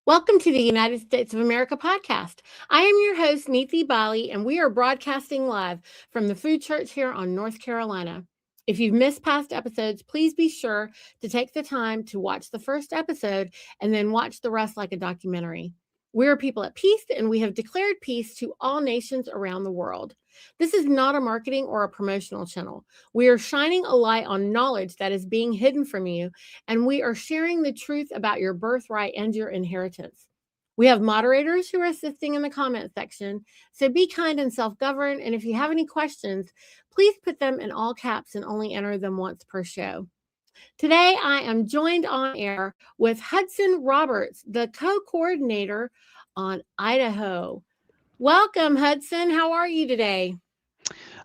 Welcome to the United States of America podcast. I am your host, Neethi Bali, and we are broadcasting live from the Food Church here on North Carolina. If you've missed past episodes, please be sure to take the time to watch the first episode and then watch the rest like a documentary. We are people at peace, and we have declared peace to all nations around the world. This is not a marketing or a promotional channel. We are shining a light on knowledge that is being hidden from you, and we are sharing the truth about your birthright and your inheritance. We have moderators who are assisting in the comment section, so be kind and self govern. And if you have any questions, please put them in all caps and only enter them once per show. Today, I am joined on air with Hudson Roberts, the co coordinator on Idaho. Welcome, Hudson. How are you today?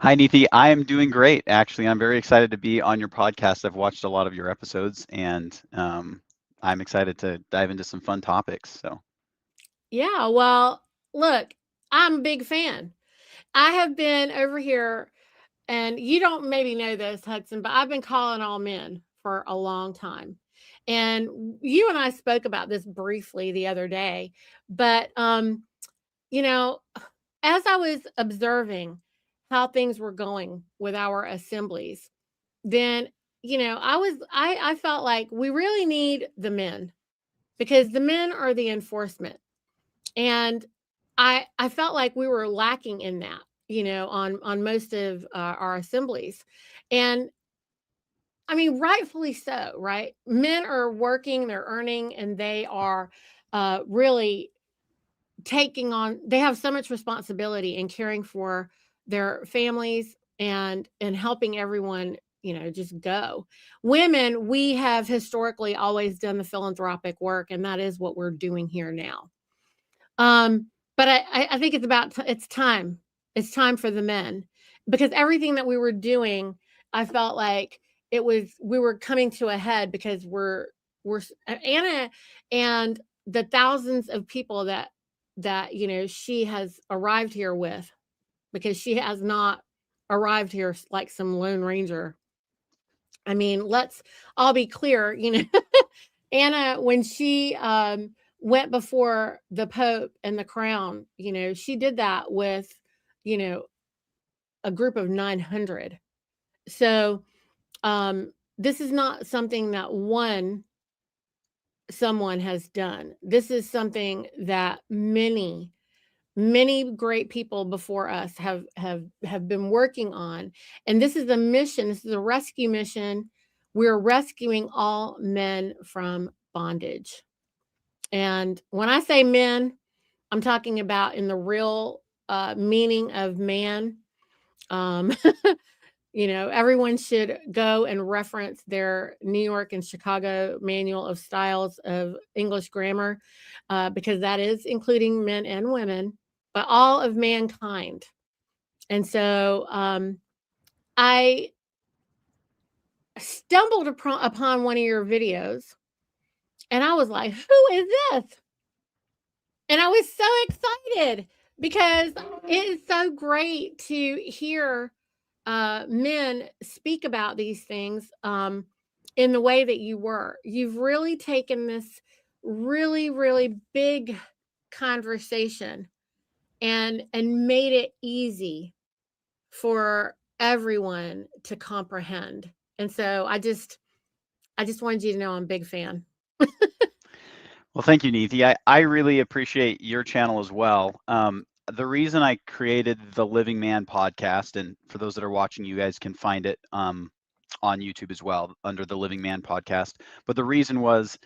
Hi, Neethi. I am doing great. Actually, I'm very excited to be on your podcast. I've watched a lot of your episodes, and I'm excited to dive into some fun topics. So, Yeah, well, look, I'm a big fan. I have been over here, and you don't maybe know this, Hudson, but I've been calling all men for a long time. And you and I spoke about this briefly the other day, but you know, as I was observing how things were going with our assemblies, then I felt like we really need the men because the men are the enforcement. And I felt like we were lacking in that, on most of our assemblies. And I mean, rightfully so, right? Men are working, they're earning, and they are really taking on, they have so much responsibility in caring for their families and helping everyone, just go. Women, we have historically always done the philanthropic work, and that is what we're doing here now. But I think it's time. It's time for the men because everything that we were doing, I felt like we were coming to a head because we're Anna and the thousands of people that she has arrived here with, because she has not arrived here like some lone ranger. I mean, let's all be clear, Anna, when she went before the Pope and the crown, she did that with, you know, a group of 900. So this is not something that someone has done. This is something that many great people before us have been working on, and this is a mission. This is a rescue mission. We're rescuing all men from bondage. And when I say men, I'm talking about in the real meaning of man. um everyone should go and reference their New York and Chicago manual of styles of English grammar, because that is including men and women, but all of mankind. And so I stumbled upon one of your videos, and I was like, who is this? And I was so excited because it is so great to hear men speak about these things in the way that you were. You've really taken this really, really big conversation and made it easy for everyone to comprehend. And so I just wanted you to know I'm a big fan. well, thank you, Neethi. I really appreciate your channel as well. The reason I created the Living Man podcast, and for those that are watching, you guys can find it on YouTube as well under the Living Man podcast. But the reason was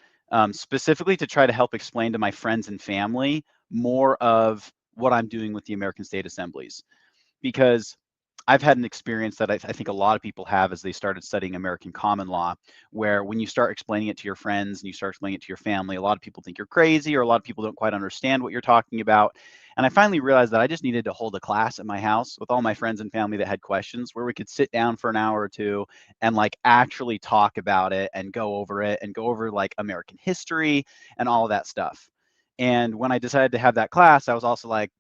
specifically to try to help explain to my friends and family more of what I'm doing with the American State Assemblies, because I've had an experience that I think a lot of people have as they started studying American common law, where when you start explaining it to your friends and you start explaining it to your family, a lot of people think you're crazy, or a lot of people don't quite understand what you're talking about. And I finally realized that I just needed to hold a class at my house with all my friends and family that had questions, where we could sit down for an hour or two and like actually talk about it and go over it and go over like American history and all of that stuff. And when I decided to have that class, I was also like,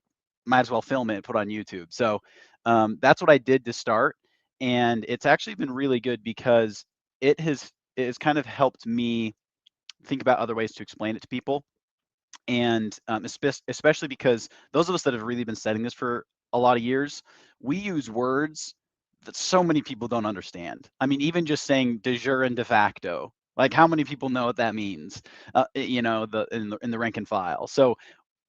might as well film it and put it on YouTube. So that's what I did to start. And it's actually been really good because it has kind of helped me think about other ways to explain it to people. And especially because those of us that have really been studying this for a lot of years, we use words that so many people don't understand. I mean, even just saying de jure and de facto, like how many people know what that means? In the rank and file. So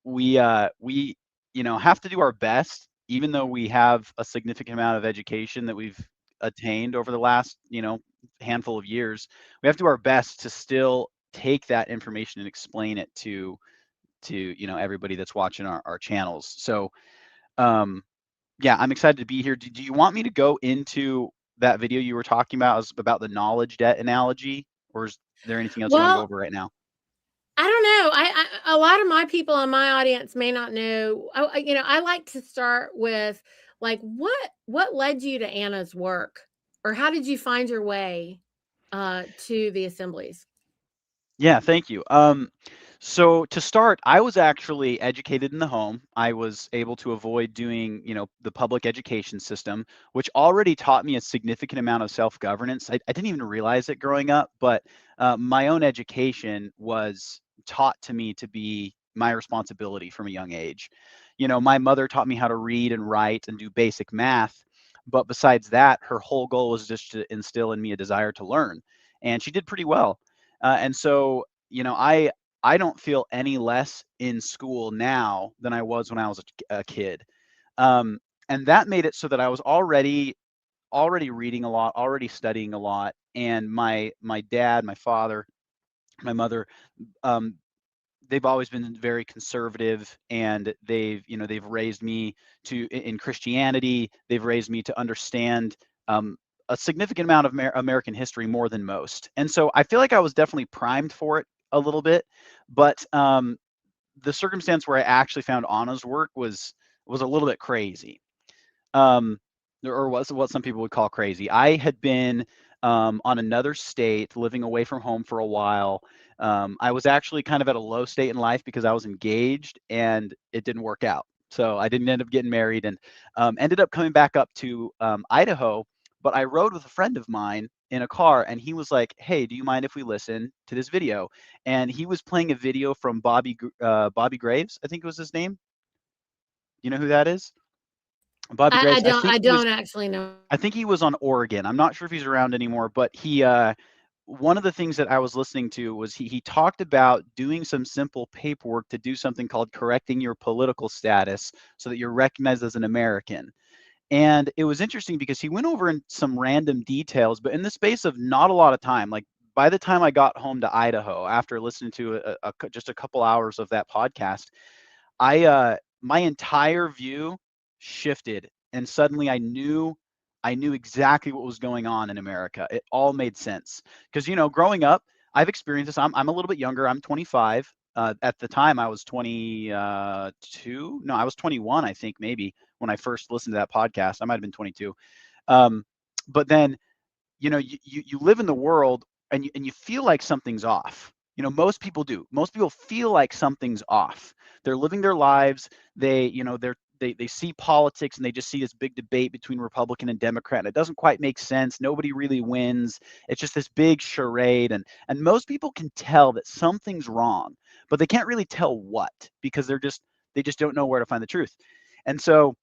we have to do our best, even though we have a significant amount of education that we've attained over the last handful of years. We have to do our best to still take that information and explain it to everybody that's watching our channels. So yeah, I'm excited to be here. Do you want me to go into that video you were talking about about the knowledge debt analogy, or is there anything else you want to go Well, over right now? I don't know. A lot of my people in my audience may not know. I like to start with like what led you to Anna's work, or how did you find your way to the assemblies? Yeah, thank you. So to start, I was actually educated in the home. I was able to avoid doing, the public education system, which already taught me a significant amount of self-governance. I didn't even realize it growing up, but my own education was taught to me to be my responsibility from a young age. My mother taught me how to read and write and do basic math, but besides that, her whole goal was just to instill in me a desire to learn, and she did pretty well. And so, I don't feel any less in school now than I was when I was a kid. Um, and that made it so that I was already reading a lot, already studying a lot. And my dad, my father, my mother, um, they've always been very conservative, and they've raised me in Christianity. They've raised me to understand um, a significant amount of American history more than most. And so I feel like I was definitely primed for it a little bit, but the circumstance where I actually found Anna's work was a little bit crazy, um, or what some people would call crazy. I had been on another state, living away from home for a while. I was actually kind of at a low state in life because I was engaged and it didn't work out. So I didn't end up getting married, and ended up coming back up to Idaho. But I rode with a friend of mine in a car, and he was like, "Hey, do you mind if we listen to this video?" And he was playing a video from Bobby Graves, I think was his name. You know who that is? Bobby I Graves. don't I don't actually know. I think he was on Oregon. I'm not sure if he's around anymore, but one of the things that I was listening to was he talked about doing some simple paperwork to do something called correcting your political status so that you're recognized as an American. And it was interesting because he went over in some random details, but in the space of not a lot of time, like by the time I got home to Idaho after listening to just a couple hours of that podcast, my entire view shifted, and suddenly I knew exactly what was going on in America. It all made sense because growing up, I've experienced this. I'm a little bit younger. I'm 25. At the time, I was 22. No, I was 21. I think maybe when I first listened to that podcast, I might have been 22. Um, but then you live in the world, and you feel like something's off. Most people do. Most people feel like something's off. They're living their lives. They see politics, and they just see this big debate between Republican and Democrat, and it doesn't quite make sense. Nobody really wins. It's just this big charade, and most people can tell that something's wrong, but they can't really tell what, because they just don't know where to find the truth. And so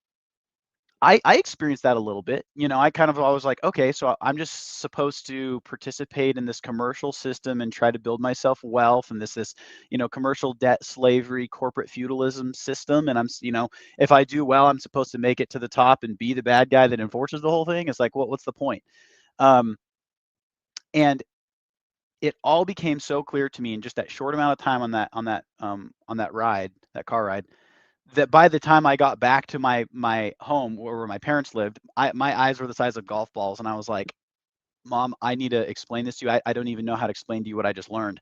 I experienced that a little bit. I kind of always like, okay, so I'm just supposed to participate in this commercial system and try to build myself wealth, and this commercial debt, slavery, corporate feudalism system. And if I do well, I'm supposed to make it to the top and be the bad guy that enforces the whole thing. It's like, what's the point? Um, and it all became so clear to me in just that short amount of time on that ride, that car ride, that by the time I got back to my home where my parents lived, my eyes were the size of golf balls, and I was like, "Mom, I need to explain this to you. I don't even know how to explain to you what I just learned."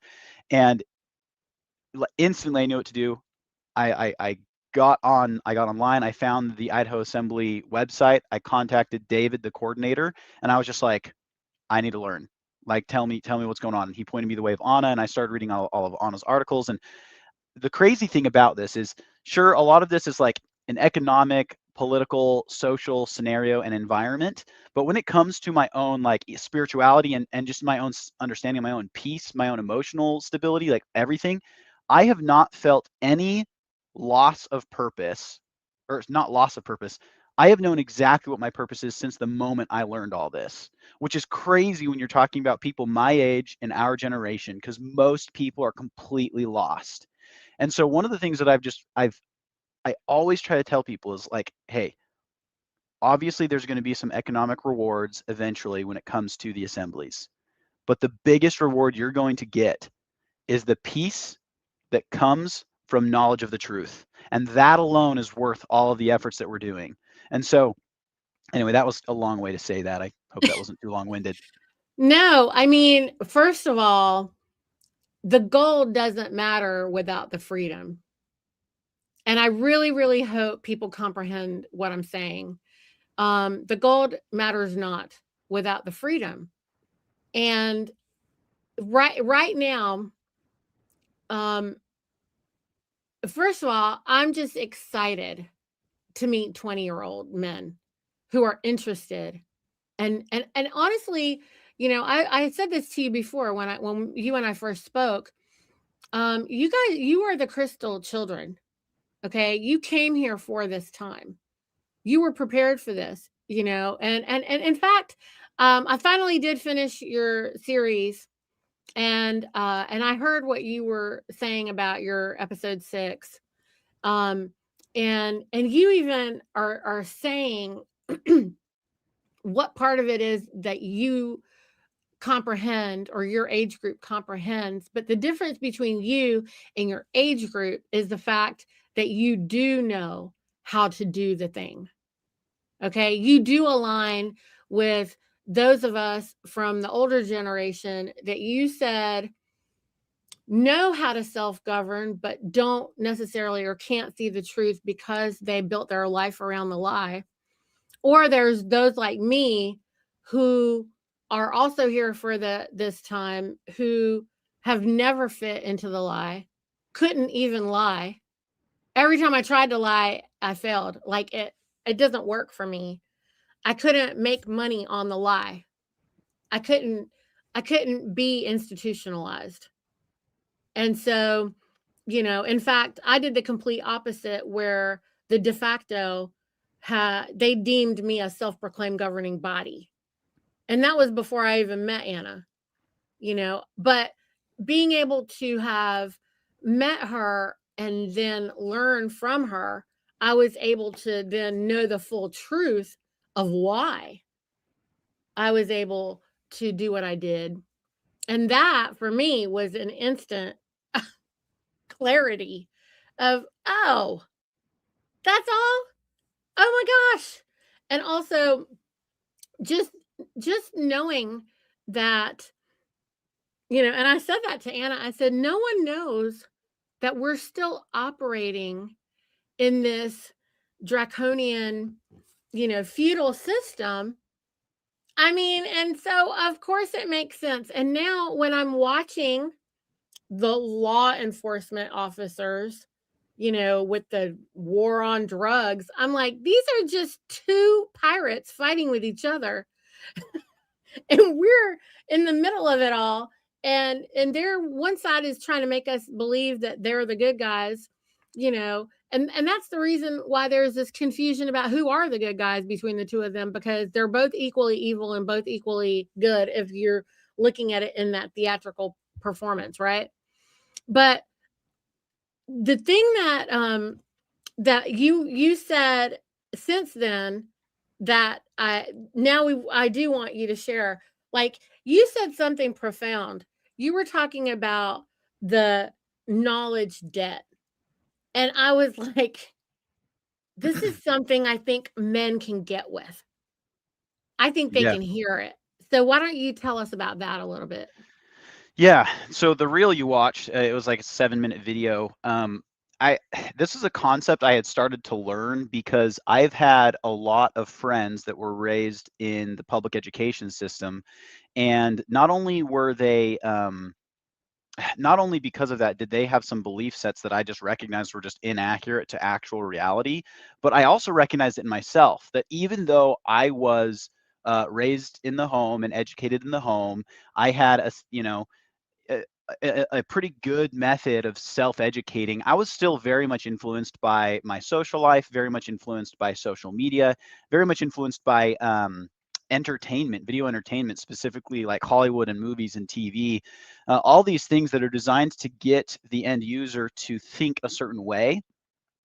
And instantly, I knew what to do. I got online. I found the Idaho Assembly website. I contacted David, the coordinator, and I was just like, "I need to learn. Like, tell me what's going on." And he pointed me the way of Anna, and I started reading all of Anna's articles. And the crazy thing about this is, sure, a lot of this is like an economic, political, social scenario and environment. But when it comes to my own like spirituality and just my own understanding, my own peace, my own emotional stability, like everything, I have not felt any loss of purpose, or not loss of purpose. I have known exactly what my purpose is since the moment I learned all this, which is crazy when you're talking about people my age and our generation, because most people are completely lost. And so one of the things that I always try to tell people is like, hey, obviously there's going to be some economic rewards eventually when it comes to the assemblies. But the biggest reward you're going to get is the peace that comes from knowledge of the truth. And that alone is worth all of the efforts that we're doing. And so, anyway, that was a long way to say that. I hope that wasn't too long winded. No, I mean, first of all, the gold doesn't matter without the freedom. And I really, really hope people comprehend what I'm saying. The gold matters not without the freedom. And right now, um, first of all, I'm just excited to meet 20-year-old men who are interested. And honestly, I said this to you before when you and I first spoke. You guys, you are the crystal children. Okay, you came here for this time. You were prepared for this, and in fact, I finally did finish your series, and I heard what you were saying about your episode 6, um, and you even are saying what part of it is that you comprehend or your age group comprehends. But the difference between you and your age group is the fact that you do know how to do the thing. Okay. You do align with those of us from the older generation that you said know how to self govern, but don't necessarily or can't see the truth because they built their life around the lie. Or there's those like me who are also here for this time, who have never fit into the lie, couldn't even lie. Every time I tried to lie, I failed. Like it doesn't work for me. I couldn't make money on the lie. I couldn't I couldn't be institutionalized. And so, in fact, I did the complete opposite where the de facto they deemed me a self-proclaimed governing body. And that was before I even met Anna. But being able to have met her and then learn from her, I was able to then know the full truth of why I was able to do what I did. And that for me was an instant clarity of, oh, that's all. Oh my gosh. And also just just knowing that, and I said that to Anna. I said, no one knows that we're still operating in this draconian, feudal system. I mean, and so of course it makes sense. And now when I'm watching the law enforcement officers, with the war on drugs, I'm like, these are just two pirates fighting with each other. And we're in the middle of it all. And they're one side is trying to make us believe that they're the good guys, and that's the reason why there's this confusion about who are the good guys between the two of them, because they're both equally evil and both equally good if you're looking at it in that theatrical performance, right? But the thing that you said since then that I do want you to share. Like, you said something profound. You were talking about the knowledge debt. And I was like, this is something I think men can get with. I think they Yeah. can hear it. So why don't you tell us about that a little bit? Yeah. So the reel you watched, it was like a 7-minute video. I This is a concept I had started to learn because I've had a lot of friends that were raised in the public education system, and not only were they not only because of that did they have some belief sets that I just recognized were just inaccurate to actual reality, but I also recognized it in myself that even though I was raised in the home and educated in the home, I had a pretty good method of self-educating. I was still very much influenced by my social life, very much influenced by social media, very much influenced by entertainment, video entertainment, specifically like Hollywood and movies and TV, all these things that are designed to get the end user to think a certain way.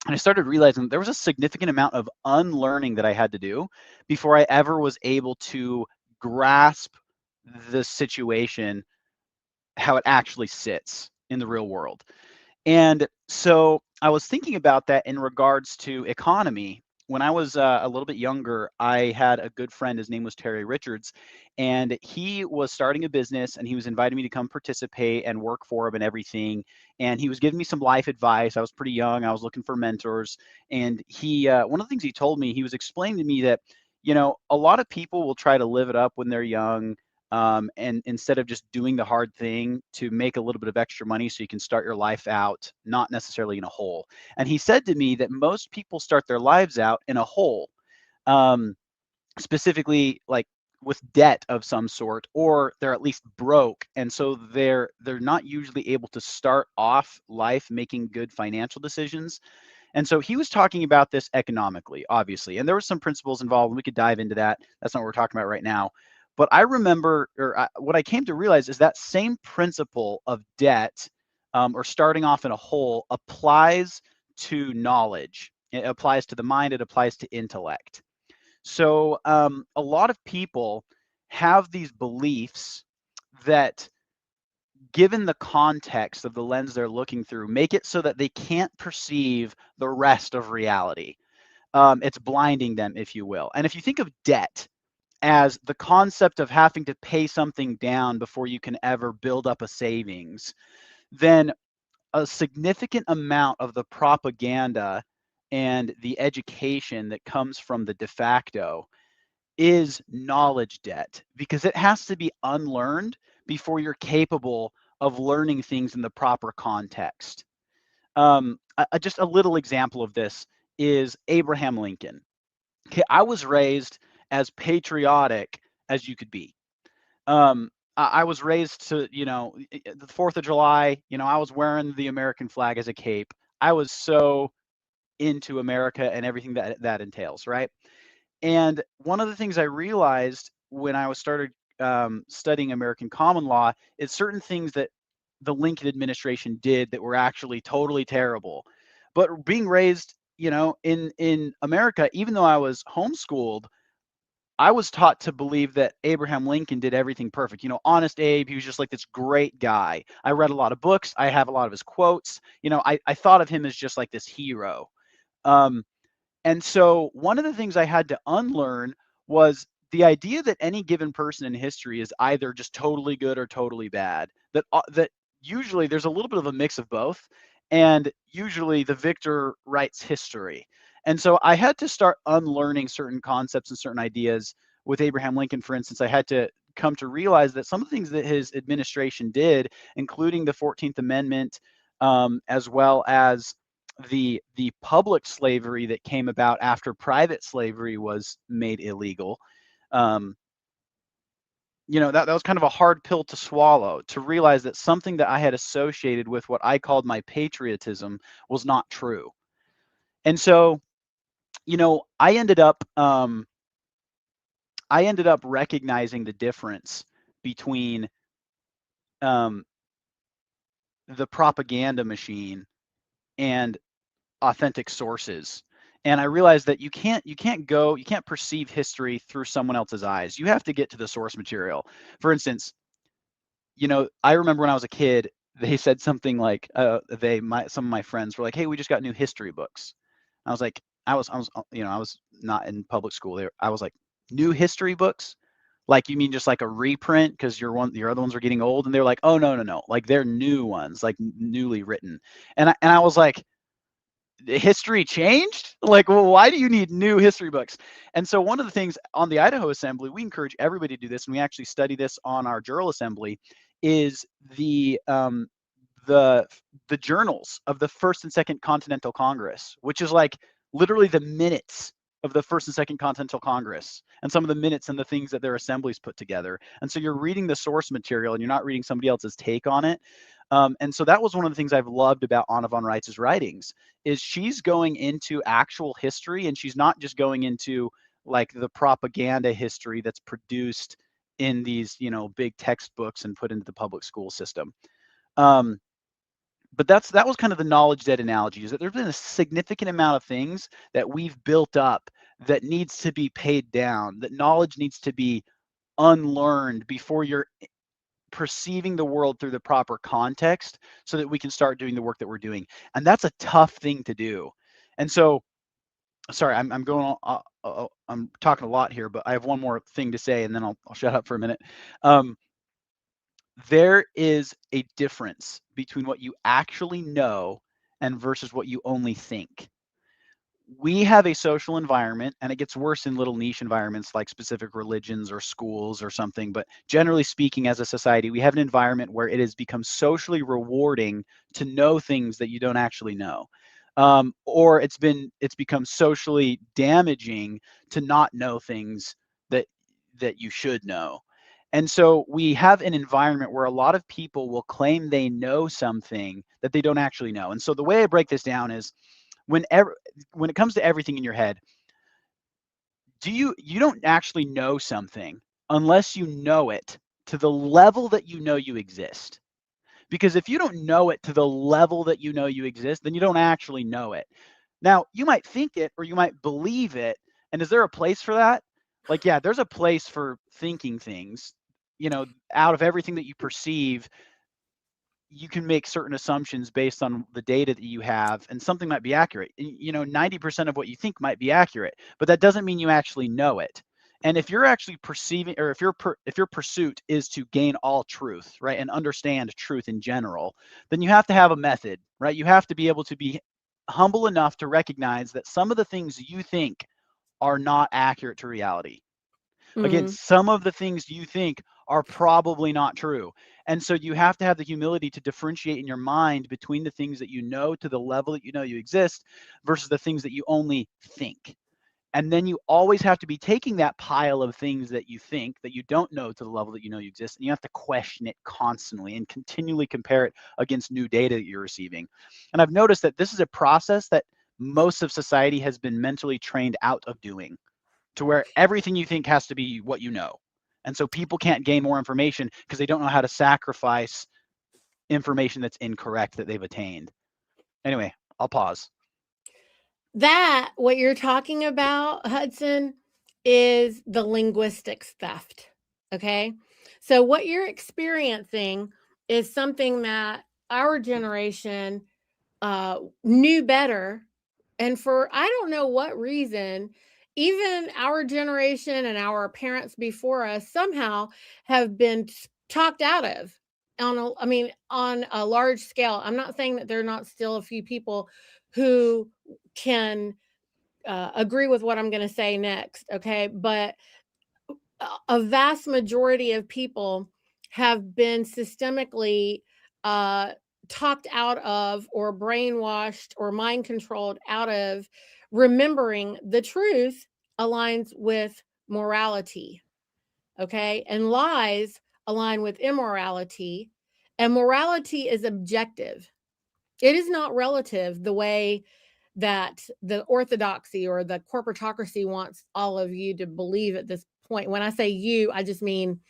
And I started realizing there was a significant amount of unlearning that I had to do before I ever was able to grasp the situation, how it actually sits in the real world. And so I was thinking about that in regards to economy. When I was a little bit younger, I had a good friend. His name was Terry Richards, and he was starting a business, and he was inviting me to come participate and work for him and everything. And he was giving me some life advice. I was pretty young. I was looking for mentors, and one of the things he told me, he was explaining to me that, a lot of people will try to live it up when they're young, and instead of just doing the hard thing to make a little bit of extra money so you can start your life out not necessarily in a hole. And he said to me that most people start their lives out in a hole, um, specifically like with debt of some sort, or they're at least broke, and so they're not usually able to start off life making good financial decisions. And so he was talking about this economically, obviously, and there were some principles involved, and we could dive into that. That's not what we're talking about right now. But I remember, what I came to realize is that same principle of debt, or starting off in a hole, applies to knowledge. It applies to the mind. It applies to intellect. So a lot of people have these beliefs that, given the context of the lens they're looking through, make it so that they can't perceive the rest of reality. It's blinding them, if you will. And if you think of debt as the concept of having to pay something down before you can ever build up a savings, then a significant amount of the propaganda and the education that comes from the de facto is knowledge debt, because it has to be unlearned before you're capable of learning things in the proper context. Just a little example of this is Abraham Lincoln. Okay, I was raised as patriotic as you could be. I was raised to, the 4th of July, I was wearing the American flag as a cape. I was so into America and everything that entails, right? And one of the things I realized when I was started studying American common law is certain things that the Lincoln administration did that were actually totally terrible. But being raised, in America, even though I was homeschooled, I was taught to believe that Abraham Lincoln did everything perfect. Honest Abe, he was just like this great guy. I read a lot of books. I have a lot of his quotes. I thought of him as just like this hero. Um, and so one of the things I had to unlearn was the idea that any given person in history is either just totally good or totally bad. That usually there's a little bit of a mix of both, and usually the victor writes history. And so I had to start unlearning certain concepts and certain ideas. With Abraham Lincoln, for instance, I had to come to realize that some of the things that his administration did, including the 14th Amendment, as well as the public slavery that came about after private slavery was made illegal. Um, that was kind of a hard pill to swallow, to realize that something that I had associated with what I called my patriotism was not true. And so, I ended up recognizing the difference between um, the propaganda machine and authentic sources. And I realized that you can't perceive history through someone else's eyes. You have to get to the source material. For instance, I remember when I was a kid, they said something like, some of my friends were like, "Hey, we just got new history books." I was like, I was not in public school there. I was like, "New history books? Like, you mean just like a reprint because your other ones are getting old?" And they were like, "Oh, no, no, no. Like, they're new ones, like newly written." And I was like, history changed? Like, well, why do you need new history books? And so one of the things on the Idaho Assembly, we encourage everybody to do this, and we actually study this on our journal assembly, is the the journals of the First and Second Continental Congress, which is like literally the minutes of the First and Second Continental Congress and some of the minutes and the things that their assemblies put together. And so you're reading the source material and you're not reading somebody else's take on it. And so that was one of the things I've loved about Anna von Reitz's writings is she's going into actual history, and she's not just going into like the propaganda history that's produced in these, big textbooks and put into the public school system. But that was kind of the knowledge debt analogy, is that there's been a significant amount of things that we've built up that needs to be paid down, that knowledge needs to be unlearned before you're perceiving the world through the proper context so that we can start doing the work that we're doing. And that's a tough thing to do. And so, sorry, I'm going on, I'm talking a lot here, but I have one more thing to say and then I'll shut up for a minute. There is a difference between what you actually know and versus what you only think. We have a social environment, and it gets worse in little niche environments like specific religions or schools or something. But generally speaking, as a society, we have an environment where it has become socially rewarding to know things that you don't actually know. Or it's become socially damaging to not know things that you should know. And so we have an environment where a lot of people will claim they know something that they don't actually know. And so the way I break this down is when it comes to everything in your head, you don't actually know something unless you know it to the level that you know you exist. Because if you don't know it to the level that you know you exist, then you don't actually know it. Now, you might think it or you might believe it. And is there a place for that? Like, yeah, there's a place for thinking things, out of everything that you perceive. You can make certain assumptions based on the data that you have, and something might be accurate. 90% of what you think might be accurate, but that doesn't mean you actually know it. And if you're actually perceiving, or if your pursuit is to gain all truth, right, and understand truth in general, then you have to have a method, right? You have to be able to be humble enough to recognize that some of the things you think are not accurate to reality. Again, Mm-hmm. some of the things you think are probably not true. And so you have to have the humility to differentiate in your mind between the things that you know to the level that you know you exist versus the things that you only think. And then you always have to be taking that pile of things that you think that you don't know to the level that you know you exist, and you have to question it constantly and continually compare it against new data that you're receiving. And I've noticed that this is a process that most of society has been mentally trained out of doing, to where everything you think has to be what you know. And so people can't gain more information because they don't know how to sacrifice information that's incorrect that they've attained. Anyway, I'll pause. That, what you're talking about, Hudson, is the linguistics theft. Okay. So, what you're experiencing is something that our generation knew better. And for I don't know what reason, even our generation and our parents before us somehow have been talked out of on a large scale. I'm not saying that there are not still a few people who can agree with what I'm going to say next, okay? But a vast majority of people have been systemically uh, talked out of, or brainwashed, or mind controlled out of remembering the truth aligns with morality, okay? And lies align with immorality, and morality is objective. It is not relative the way that the orthodoxy or the corporatocracy wants all of you to believe at this point. When I say you, I just mean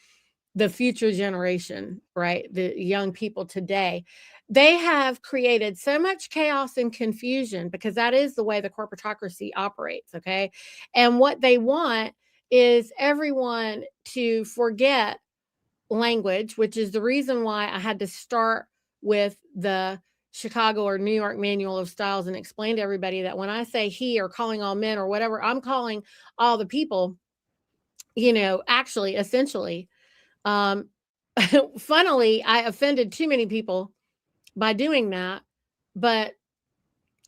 the future generation, right? The young people today. They have created so much chaos and confusion because that is the way the corporatocracy operates, okay? And what they want is everyone to forget language, which is the reason why I had to start with the Chicago or New York Manual of Styles and explain to everybody that when I say he or calling all men or whatever, I'm calling all the people, actually, essentially. Um, Funnily, I offended too many people by doing that, but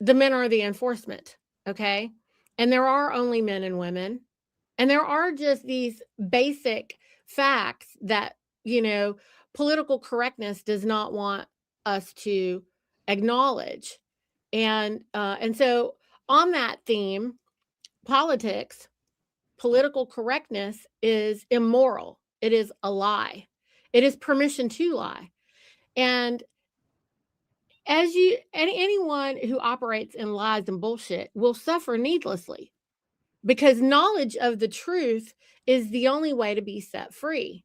the men are the enforcement, okay? And there are only men and women. And there are just these basic facts that, you know, political correctness does not want us to acknowledge. And so on that theme, politics, political correctness is immoral. It is a lie. It is permission to lie. And anyone who operates in lies and bullshit will suffer needlessly, because knowledge of the truth is the only way to be set free.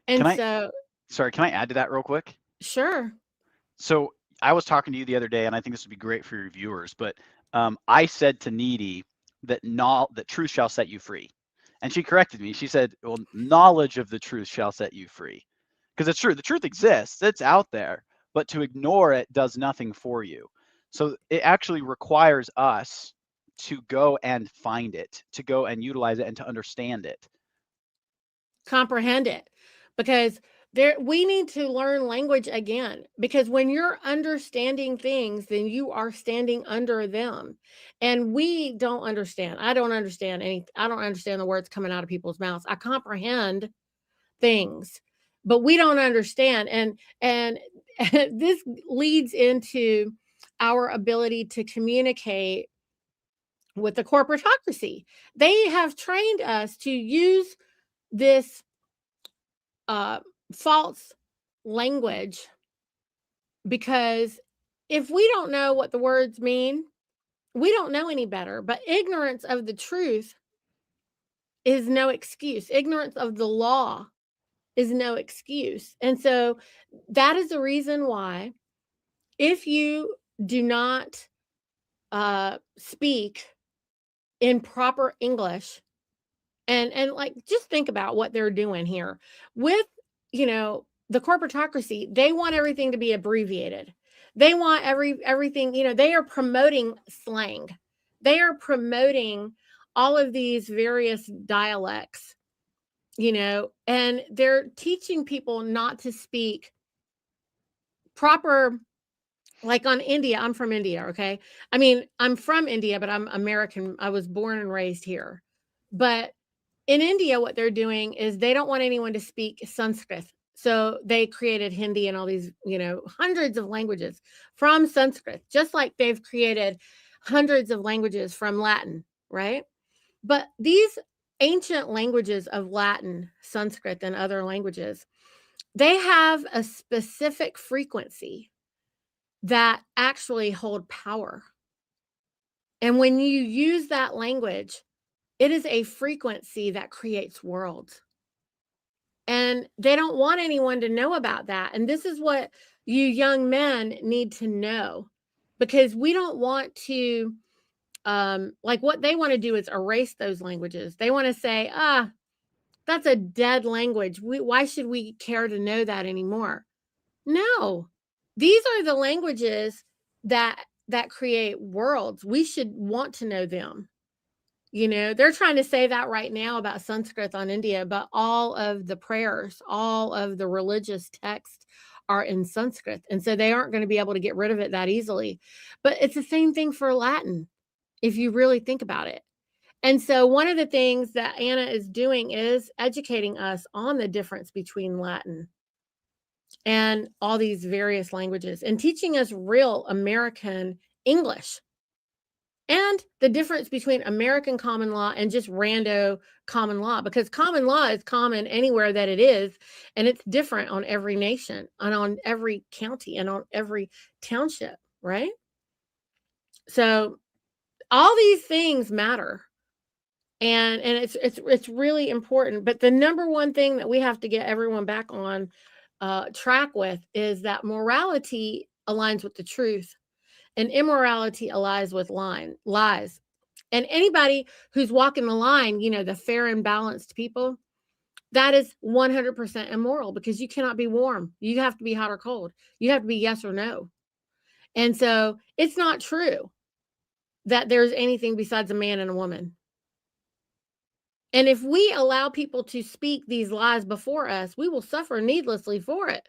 Can And I, so, sorry, can I add to that real quick? sure. So I was talking to you the other day, and I think this would be great for your viewers, but I said to Needy that that truth shall set you free. And she corrected me. She said, well, knowledge of the truth shall set you free. Because it's true, the truth exists, it's out there, but to ignore it does nothing for you. So it actually requires us to go and find it, to go and utilize it, and to understand it. Comprehend it, because we need to learn language again, because when you're understanding things, then you are standing under them. And we don't understand. I don't understand the words coming out of people's mouths. I comprehend things, but we don't understand. And this leads into our ability to communicate with the corporatocracy. They have trained us to use this false language, because if we don't know what the words mean, we don't know any better. But ignorance of the truth is no excuse. Ignorance of the law is no excuse. And so that is the reason why, if you do not speak in proper English, and like, just think about what they're doing here with, the corporatocracy. They want everything to be abbreviated. They want everything, they are promoting slang. They are promoting all of these various dialects, and they're teaching people not to speak proper. Like on India, I'm from India, okay? I mean, I'm from India, but I'm American. I was born and raised here. But in India, what they're doing is they don't want anyone to speak Sanskrit. So they created Hindi and all these, hundreds of languages from Sanskrit, just like they've created hundreds of languages from Latin, right? But these ancient languages of Latin, Sanskrit, and other languages, they have a specific frequency that actually hold power. And when you use that language, it is a frequency that creates worlds. And they don't want anyone to know about that. And this is what you young men need to know, because we don't want to, like, what they want to do is erase those languages. They want to say, that's a dead language. Why should we care to know that anymore? No, these are the languages that create worlds. We should want to know them. They're trying to say that right now about Sanskrit on India, but all of the prayers, all of the religious texts are in Sanskrit. And so they aren't going to be able to get rid of it that easily. But it's the same thing for Latin, if you really think about it. And so one of the things that Anna is doing is educating us on the difference between Latin and all these various languages, and teaching us real American English, and the difference between American common law and just rando common law, because common law is common anywhere that it is, and it's different on every nation and on every county and on every township, right? So all these things matter, and it's really important. But the number one thing that we have to get everyone back on track with is that morality aligns with the truth, and immorality aligns with lies. And anybody who's walking the line, the fair and balanced people, that is 100% immoral, because you cannot be warm. You have to be hot or cold. You have to be yes or no. And so it's not true that there's anything besides a man and a woman. And if we allow people to speak these lies before us, we will suffer needlessly for it.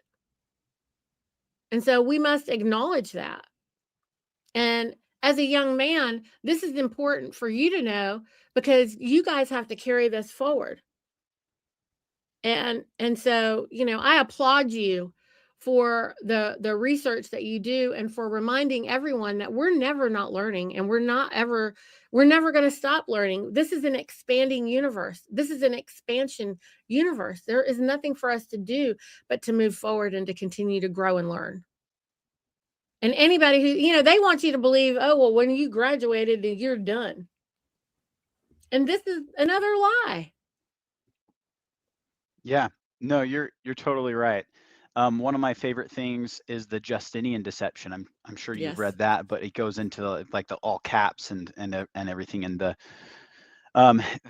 And so we must acknowledge that. And as a young man, this is important for you to know, because you guys have to carry this forward. And so, I applaud you for the research that you do, and for reminding everyone that we're never not learning, and we're never going to stop learning. This is an expanding universe. This is an expansion universe. There is nothing for us to do but to move forward and to continue to grow and learn. And anybody who, they want you to believe, oh, well, when you graduated, you're done. And this is another lie. Yeah, no, you're totally right. One of my favorite things is the Justinian deception. I'm sure you've Yes. read that, but it goes into like the all caps and everything, and the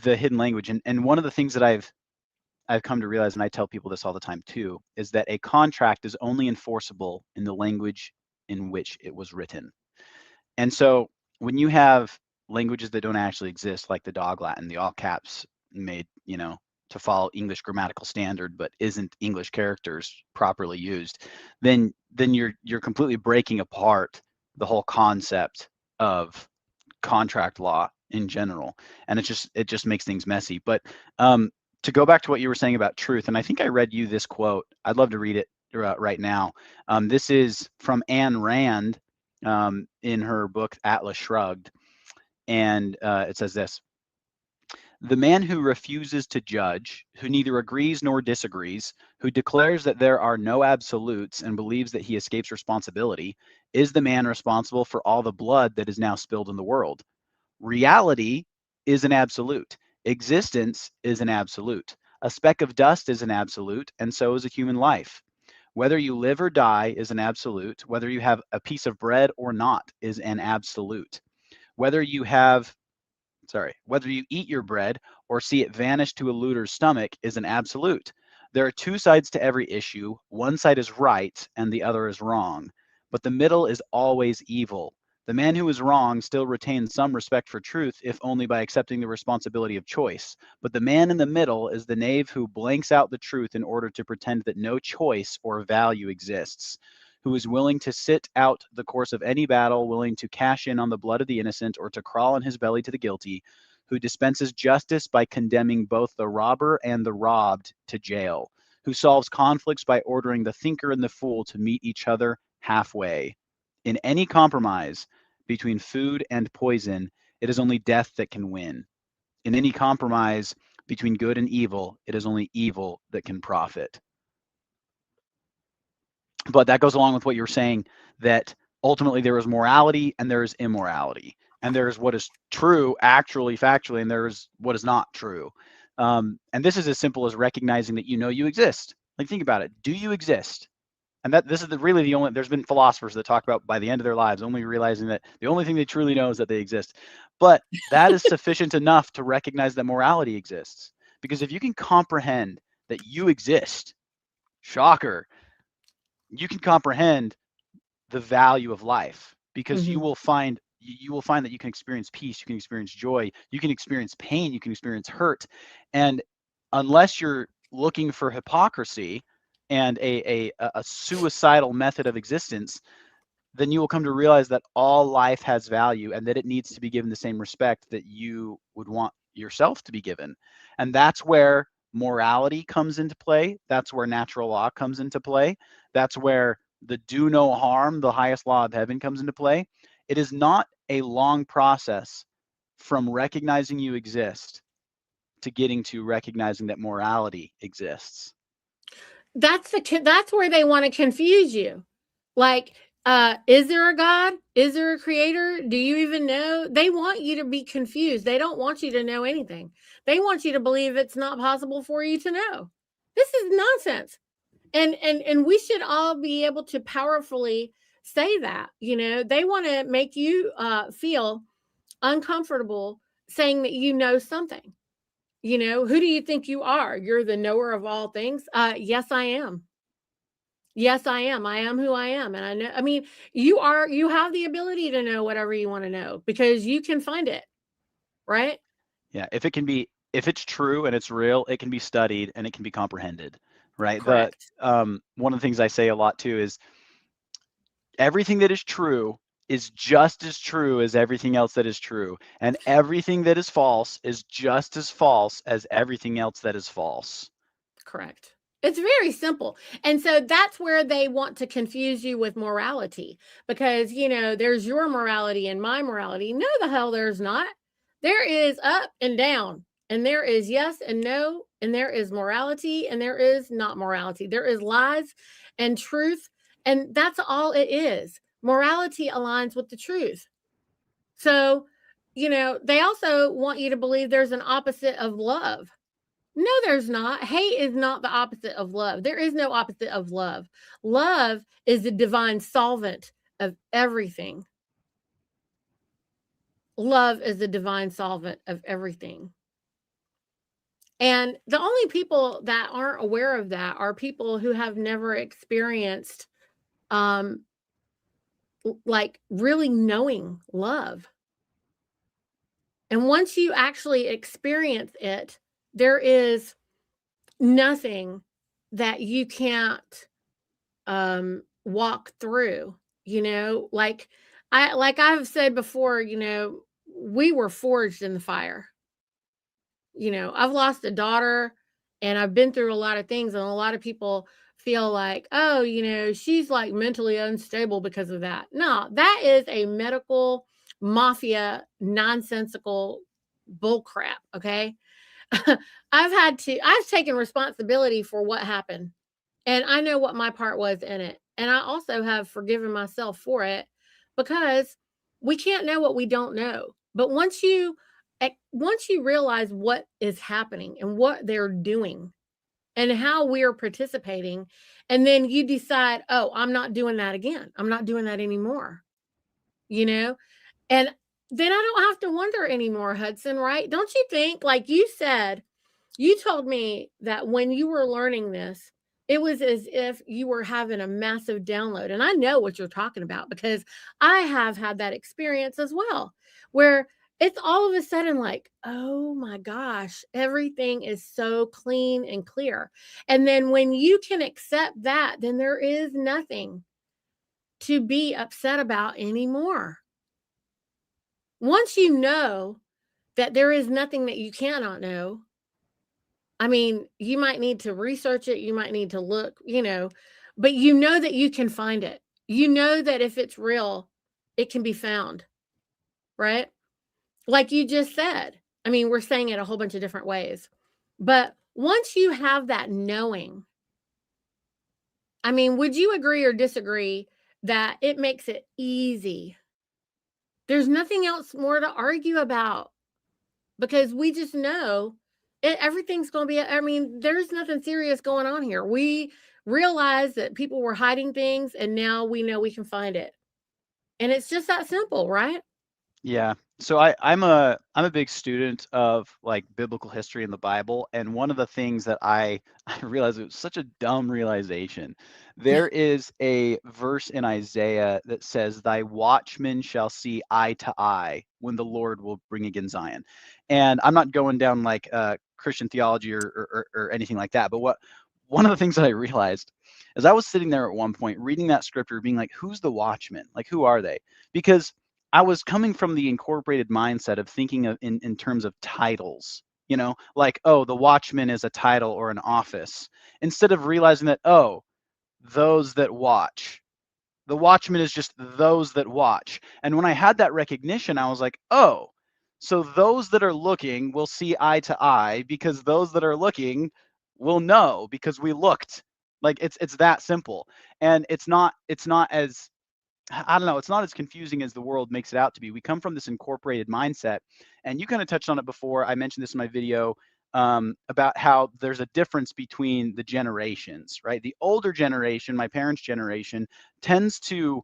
hidden language. And one of the things that I've come to realize, and I tell people this all the time too, is that a contract is only enforceable in the language in which it was written. And so when you have languages that don't actually exist, like the Dog Latin, the all caps made, to follow English grammatical standard, but isn't English characters properly used, then you're completely breaking apart the whole concept of contract law in general, and it just makes things messy. But to go back to what you were saying about truth, and I think I read you this quote. I'd love to read it right now. This is from Ayn Rand in her book Atlas Shrugged, and it says this: "The man who refuses to judge, who neither agrees nor disagrees, who declares that there are no absolutes and believes that he escapes responsibility, is the man responsible for all the blood that is now spilled in the world. Reality is an absolute. Existence is an absolute. A speck of dust is an absolute, and so is a human life. Whether you live or die is an absolute. Whether you have a piece of bread or not is an absolute. Whether you have whether you eat your bread or see it vanish to a looter's stomach is an absolute. There are two sides to every issue. One side is right and the other is wrong. But the middle is always evil. The man who is wrong still retains some respect for truth, if only by accepting the responsibility of choice. But the man in the middle is the knave who blanks out the truth in order to pretend that no choice or value exists, who is willing to sit out the course of any battle, willing to cash in on the blood of the innocent or to crawl on his belly to the guilty, who dispenses justice by condemning both the robber and the robbed to jail, who solves conflicts by ordering the thinker and the fool to meet each other halfway. In any compromise between food and poison, it is only death that can win. In any compromise between good and evil, it is only evil that can profit." But that goes along with what you're saying, that ultimately there is morality and there is immorality, and there's what is true actually factually, and there's what is not true. And this is as simple as recognizing that you exist. Like, think about it. Do you exist? And that this is really the only, there's been philosophers that talk about by the end of their lives only realizing that the only thing they truly know is that they exist. But that is sufficient enough to recognize that morality exists. Because if you can comprehend that you exist, shocker, you can comprehend the value of life, because Hmm. you will find that you can experience peace, you can experience joy, you can experience pain, you can experience hurt. And unless you're looking for hypocrisy and a suicidal method of existence, then you will come to realize that all life has value and that it needs to be given the same respect that you would want yourself to be given. And that's where morality comes into play. That's where natural law comes into play. That's where the do no harm, the highest law of heaven, comes into play. It is not a long process from recognizing you exist to getting to recognizing that morality exists. That's where they want to confuse you. Like, is there a God? Is there a creator? Do you even know? They want you to be confused. They don't want you to know anything. They want you to believe it's not possible for you to know. This is nonsense. And we should all be able to powerfully say that. They want to make you feel uncomfortable saying that you know something. Who do you think you are? You're the knower of all things. Yes, I am. Yes, I am. I am who I am. And I know, I mean, you have the ability to know whatever you want to know because you can find it, right? Yeah, if it's true and it's real, it can be studied and it can be comprehended, right? The Correct. One of the things I say a lot too is everything that is true is just as true as everything else that is true, and everything that is false is just as false as everything else that is false. Correct. It's very simple. And so that's where they want to confuse you with morality because, there's your morality and my morality. No, the hell there's not. There is up and down, and there is yes and no, and there is morality and there is not morality. There is lies and truth, and that's all it is. Morality aligns with the truth. So, they also want you to believe there's an opposite of love. No, there's not. Hate is not the opposite of love. There is no opposite of love. Love is the divine solvent of everything. Love is the divine solvent of everything. And the only people that aren't aware of that are people who have never experienced, um, like really knowing love. And once you actually experience it, there is nothing that you can't walk through, like I've said before, we were forged in the fire. I've lost a daughter and I've been through a lot of things, and a lot of people feel like, oh, she's like mentally unstable because of that. No, that is a medical mafia nonsensical bullcrap. Okay. I've taken responsibility for what happened, and I know what my part was in it. And I also have forgiven myself for it, because we can't know what we don't know. But once you realize what is happening and what they're doing and how we're participating, and then you decide, oh, I'm not doing that again. I'm not doing that anymore. You know? And then I don't have to wonder anymore, Hudson, right? Don't you think, like you said, you told me that when you were learning this, it was as if you were having a massive download. And I know what you're talking about because I have had that experience as well, where it's all of a sudden like, oh my gosh, everything is so clean and clear. And then when you can accept that, then there is nothing to be upset about anymore. Once you know that there is nothing that you cannot know, I mean, you might need to research it, you might need to look, but you know that you can find it. You know that if it's real, it can be found, right? Like you just said. I mean, we're saying it a whole bunch of different ways. But once you have that knowing, I mean, would you agree or disagree that it makes it easy? There's nothing else more to argue about, because we just know everything's going to be, I mean, there's nothing serious going on here. We realized that people were hiding things, and now we know we can find it. And it's just that simple, right? Yeah. So I'm a big student of like biblical history in the Bible, and one of the things that I realized, it was such a dumb realization. There is a verse in Isaiah that says, "Thy watchmen shall see eye to eye when the Lord will bring again Zion." And I'm not going down like Christian theology or anything like that, but one of the things that I realized is I was sitting there at one point reading that scripture, being like, "Who's the watchman? Like, who are they?" Because I was coming from the incorporated mindset of thinking of in terms of titles, like, oh, the watchman is a title or an office, instead of realizing that, oh, those that watch. The watchman is just those that watch. And when I had that recognition, I was like, oh, so those that are looking will see eye to eye, because those that are looking will know because we looked. Like, it's that simple. And it's not as, I don't know, it's not as confusing as the world makes it out to be. We come from this incorporated mindset, and you kind of touched on it before. I mentioned this in my video, about how there's a difference between the generations, right? The older generation, my parents' generation, tends to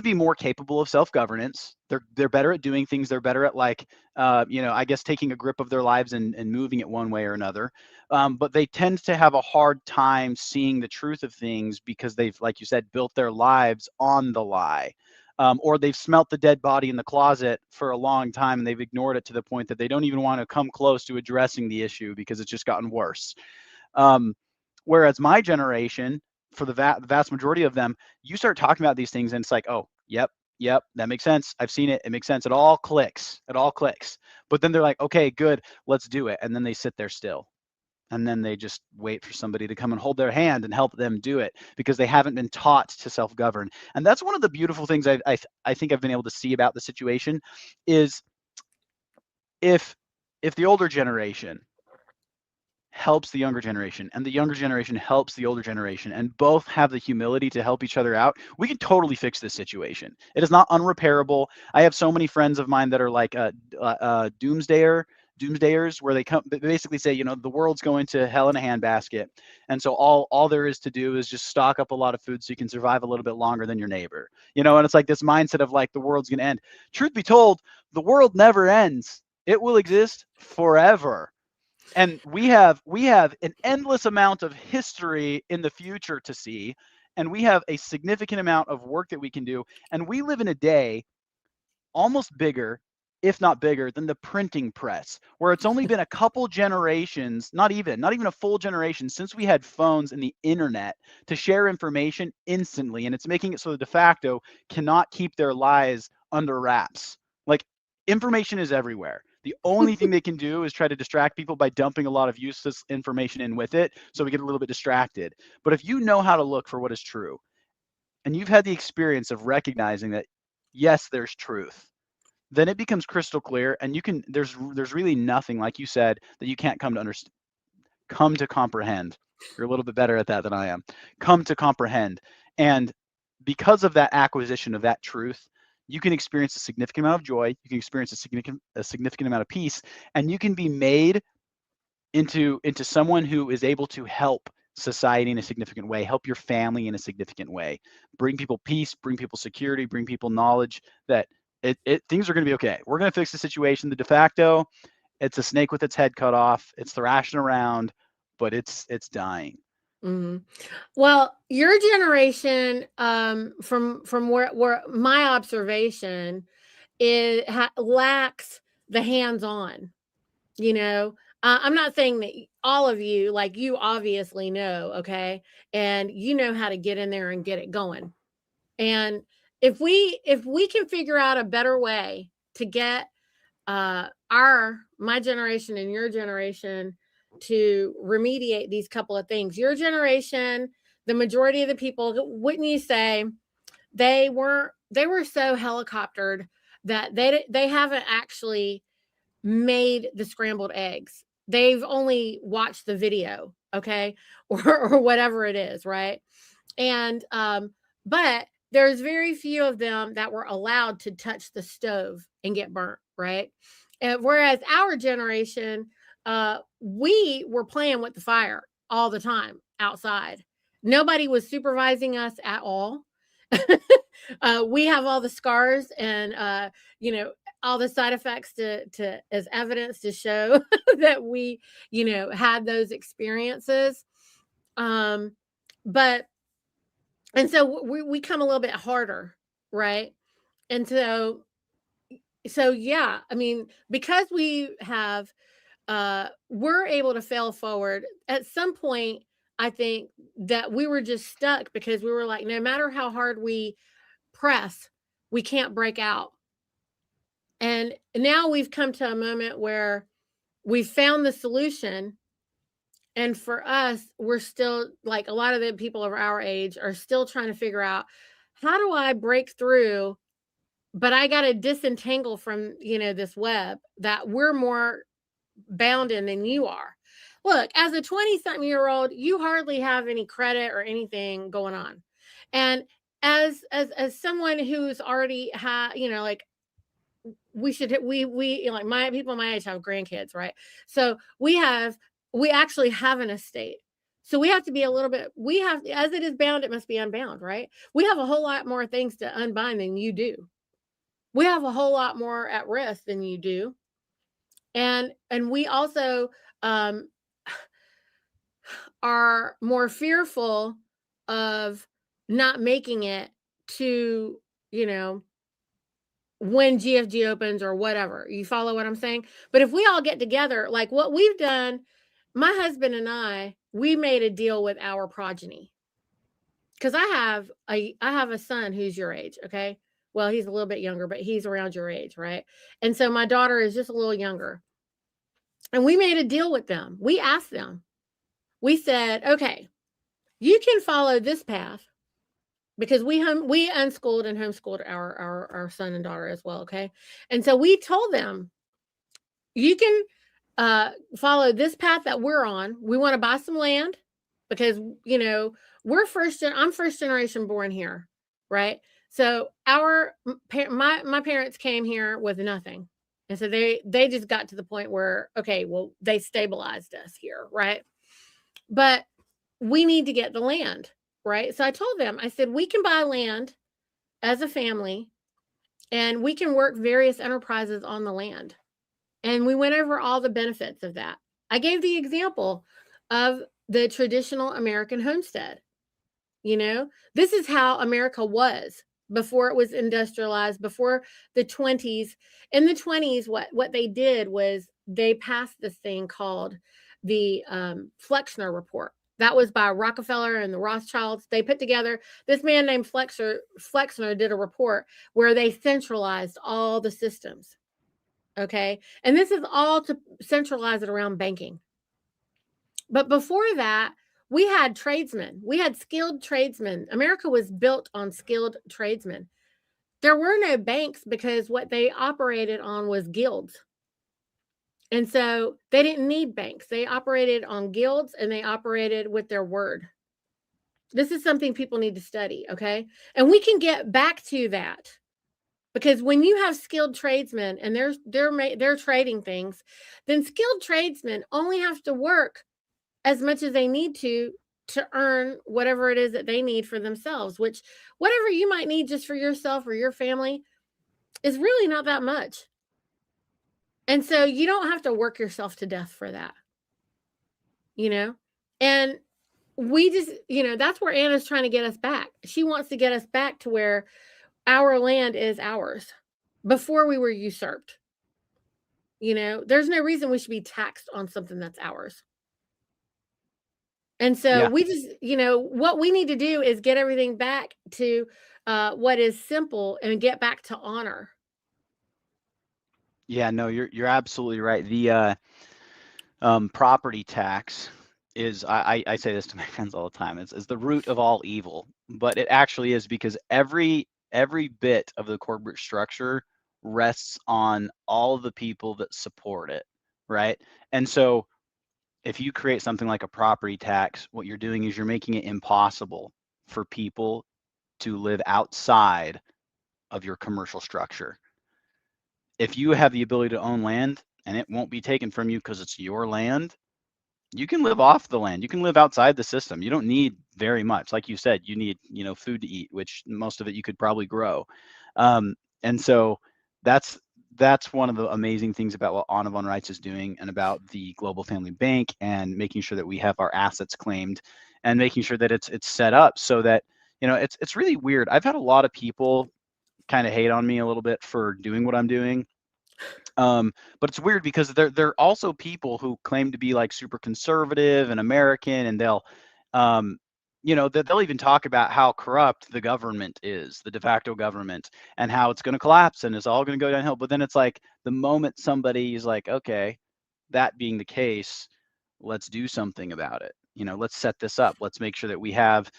be more capable of self-governance. They're better at doing things. They're better at, like, I guess, taking a grip of their lives and moving it one way or another. But they tend to have a hard time seeing the truth of things, because they've, like you said, built their lives on the lie. Or they've smelt the dead body in the closet for a long time, and they've ignored it to the point that they don't even want to come close to addressing the issue because it's just gotten worse. Um, Whereas my generation, for the vast majority of them, you start talking about these things and it's like, oh, yep, that makes sense. I've seen it. It makes sense. It all clicks. But then they're like, okay, good, let's do it. And then they sit there still. and then they just wait for somebody to come and hold their hand and help them do it because they haven't been taught to self-govern. And that's one of the beautiful things I think I've been able to see about the situation is if the older generation helps the younger generation and the younger generation helps the older generation and both have the humility to help each other out, we can totally fix this situation. It is not unrepairable. I have so many friends of mine that are like doomsdayers, where they basically say, the world's going to hell in a handbasket, and so all there is to do is just stock up a lot of food so you can survive a little bit longer than your neighbor. And it's like this mindset of like the world's going to end. Truth be told, the world never ends. It will exist forever. And we have an endless amount of history in the future to see, and we have a significant amount of work that we can do, and we live in a day almost bigger, if not bigger, than the printing press, where it's only been a couple generations, not even a full generation, since we had phones and the internet to share information instantly. And it's making it so the de facto cannot keep their lies under wraps. Like, information is everywhere. The only thing they can do is try to distract people by dumping a lot of useless information in with it, so we get a little bit distracted. But if you know how to look for what is true, and you've had the experience of recognizing that, yes, there's truth, then it becomes crystal clear, and there's really nothing, like you said, that you can't come to comprehend. You're a little bit better at that than I am. Come to comprehend. And because of that acquisition of that truth, you can experience a significant amount of joy, you can experience a significant amount of peace, and you can be made into someone who is able to help society in a significant way, help your family in a significant way, bring people peace, bring people security, bring people knowledge that things are going to be okay. We're going to fix the situation. The de facto, it's a snake with its head cut off. It's thrashing around, but it's dying. Mm-hmm. Well, your generation, from where my observation lacks the hands-on. I'm not saying that all of you, like, you obviously know, okay, and you know how to get in there and get it going. And if we can figure out a better way to get my generation and your generation to remediate these couple of things. Your generation, the majority of the people, wouldn't you say, they were so helicoptered that they haven't actually made the scrambled eggs. They've only watched the video, okay, or whatever it is, right? And but there's very few of them that were allowed to touch the stove and get burnt, right? And whereas our generation, we were playing with the fire all the time outside. Nobody was supervising us at all. We have all the scars and all the side effects to as evidence to show that we had those experiences. But and so we come a little bit harder, right? And so yeah, I mean, because we're able to fail forward at some point. I think that we were just stuck because we were like, no matter how hard we press, we can't break out. And now we've come to a moment where we've found the solution. And for us, we're still, like, a lot of the people of our age are still trying to figure out, how do I break through? But I got to disentangle from, this web that we're more bound in than you are. Look, as a 20-something-year-old, you hardly have any credit or anything going on. And as someone who's already like, we like, my people my age have grandkids, right? So we actually have an estate. So we have to be a little bit, as it is bound, it must be unbound, right? We have a whole lot more things to unbind than you do. We have a whole lot more at risk than you do. And we also are more fearful of not making it to, when GFG opens or whatever. You follow what I'm saying? But if we all get together, like what we've done, my husband and I, we made a deal with our progeny. Because I have a son who's your age, okay? Well, he's a little bit younger, but he's around your age, right? And so my daughter is just a little younger. And we made a deal with them. We asked them, we said, okay, you can follow this path because we unschooled and homeschooled our son and daughter as well. Okay. And so we told them, you can follow this path that we're on. We want to buy some land because, I'm first generation born here, right? So my parents came here with nothing. And so they just got to the point where, okay, well, they stabilized us here, right? But we need to get the land, right? So I told them, I said, we can buy land as a family and we can work various enterprises on the land. And we went over all the benefits of that. I gave the example of the traditional American homestead. This is how America was before it was industrialized, before the 20s. In the 20s, what they did was they passed this thing called the Flexner Report. That was by Rockefeller and the Rothschilds. They put together, this man named Flexner did a report where they centralized all the systems. Okay. And this is all to centralize it around banking. But before that, we had tradesmen. We had skilled tradesmen. America was built on skilled tradesmen. There were no banks because what they operated on was guilds. And so they didn't need banks. They operated on guilds and they operated with their word. This is something people need to study, okay? And we can get back to that. Because when you have skilled tradesmen and they're trading things, then skilled tradesmen only have to work as much as they need to earn whatever it is that they need for themselves, which whatever you might need just for yourself or your family is really not that much. And so you don't have to work yourself to death for that, And we just, that's where Anna's trying to get us back. She wants to get us back to where our land is ours before we were usurped. There's no reason we should be taxed on something that's ours. And so Yeah. we just, what we need to do is get everything back to what is simple and get back to honor. Yeah, no, you're absolutely right. The property tax is, I say this to my friends all the time, is the root of all evil, but it actually is, because every bit of the corporate structure rests on all of the people that support it, right? And so if you create something like a property tax, what you're doing is you're making it impossible for people to live outside of your commercial structure. If you have the ability to own land and it won't be taken from you because it's your land, you can live off the land. You can live outside the system. You don't need very much. Like you said, you need, food to eat, which most of it you could probably grow. And so that's one of the amazing things about what Audubon Rights is doing, and about the Global Family Bank, and making sure that we have our assets claimed, and making sure that it's set up so that, it's really weird. I've had a lot of people kind of hate on me a little bit for doing what I'm doing. But it's weird because there are also people who claim to be like super conservative and American, and they'll even talk about how corrupt the government is, the de facto government, and how it's going to collapse and it's all going to go downhill. But then it's like, the moment somebody is like, okay, that being the case, let's do something about it. Let's set this up. Let's make sure that we have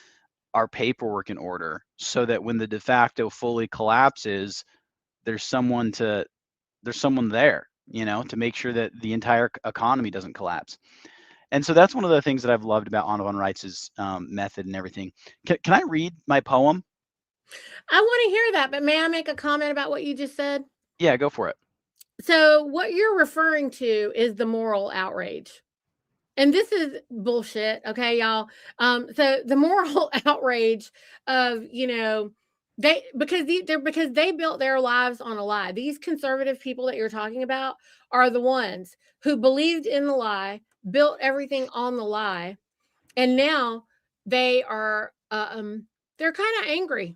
our paperwork in order so that when the de facto fully collapses, there's someone there, to make sure that the entire economy doesn't collapse. And so that's one of the things that I've loved about Audubon Rights' method and everything. Can I read my poem? I want to hear that, but may I make a comment about what you just said? Yeah, go for it. So what you're referring to is the moral outrage. And this is bullshit, okay, y'all. So the moral outrage of, because they built their lives on a lie. These conservative people that you're talking about are the ones who believed in the lie, built everything on the lie, and now they are they're kind of angry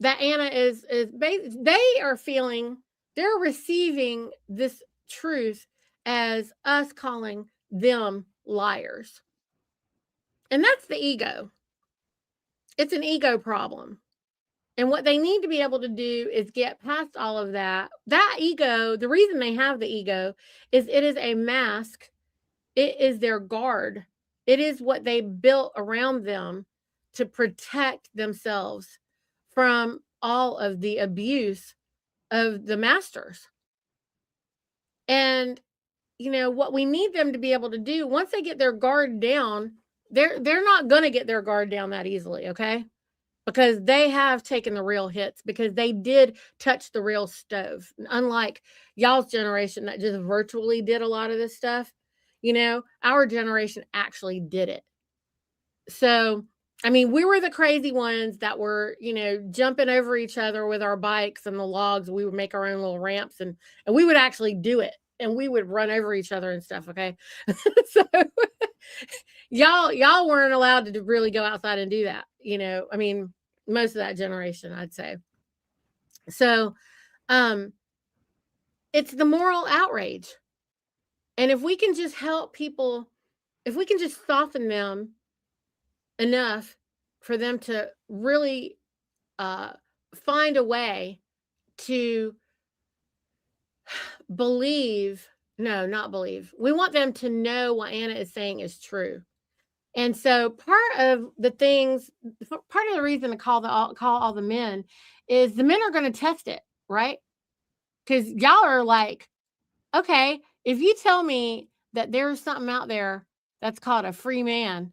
that Anna they are feeling, they're receiving this truth as us calling them liars. And that's the ego. It's an ego problem. And what they need to be able to do is get past all of that. That ego, the reason they have the ego is it is a mask. It is their guard It is what they built around them to protect themselves from all of the abuse of the masters. And what we need them to be able to do once they get their guard down, they're not going to get their guard down that easily, okay? Because they have taken the real hits, because they did touch the real stove. Unlike y'all's generation that just virtually did a lot of this stuff, our generation actually did it. So, I mean, we were the crazy ones that were, jumping over each other with our bikes and the logs. We would make our own little ramps, and we would actually do it, and we would run over each other and stuff, okay? So y'all weren't allowed to really go outside and do that. I mean, most of that generation, I'd say. So, it's the moral outrage. And if we can just help people, if we can just soften them enough for them to really find a way to believe, no, not believe. We want them to know what Anna is saying is true. And so part of the reason to call all the men is the men are going to test it, right? Because y'all are like, okay, if you tell me that there's something out there that's called a free man,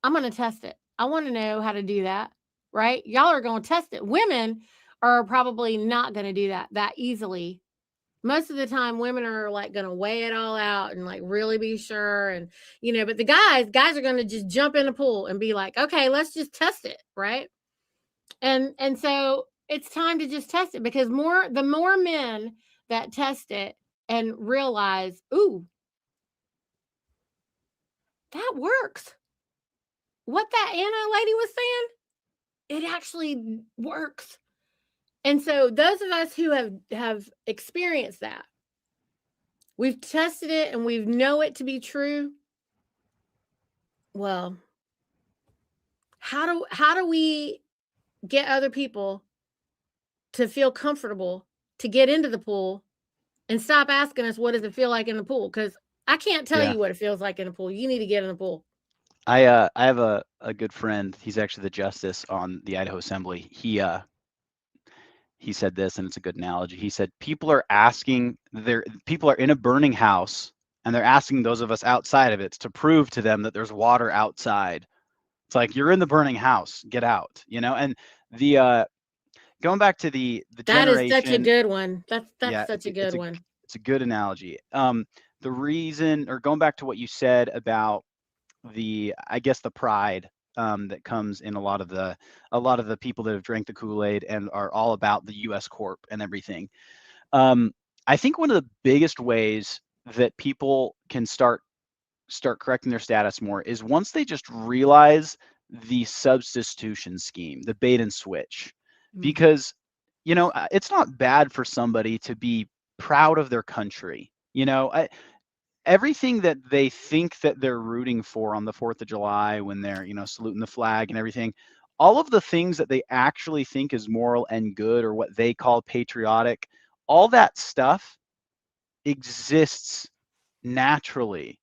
I'm going to test it. I want to know how to do that, right? Y'all are going to test it. Women are probably not going to do that easily. Most of the time women are like going to weigh it all out and like really be sure. And, but the guys are going to just jump in the pool and be like, okay, let's just test it. Right. And so it's time to just test it, because the more men that test it and realize, ooh, that works. What that Anna lady was saying, it actually works. And so those of us who have experienced that, we've tested it and we know it to be true. Well, how do we get other people to feel comfortable to get into the pool and stop asking us, what does it feel like in the pool? Because I can't tell Yeah. you what it feels like in the pool. You need to get in the pool. I have a good friend. He's actually the justice on the Idaho Assembly. He said this, and it's a good analogy. He said people are in a burning house, and they're asking those of us outside of it to prove to them that there's water outside. It's like, you're in the burning house, get out, And the going back to the That is such a generation, good one. That's yeah, such a good one. it's a good analogy. The reason, or going back to what you said about I guess the pride that comes in a lot of the people that have drank the Kool-Aid and are all about the U.S. Corp and everything. I think one of the biggest ways that people can start correcting their status more is once they just realize the substitution scheme, the bait and switch, because it's not bad for somebody to be proud of their country. Everything that they think that they're rooting for on the 4th of July when they're, saluting the flag and everything, all of the things that they actually think is moral and good, or what they call patriotic, all that stuff exists naturally.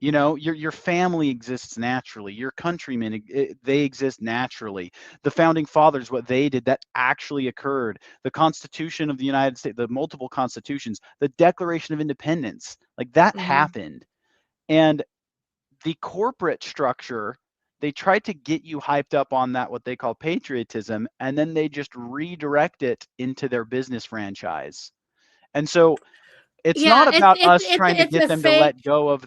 Your family exists naturally. Your countrymen, they exist naturally. The founding fathers, what they did, that actually occurred. The Constitution of the United States, the multiple constitutions, the Declaration of Independence, like that happened. And the corporate structure, they tried to get you hyped up on that, what they call patriotism, and then they just redirect it into their business franchise. And so it's not Yeah, about us trying to it's get a them to fake. let go of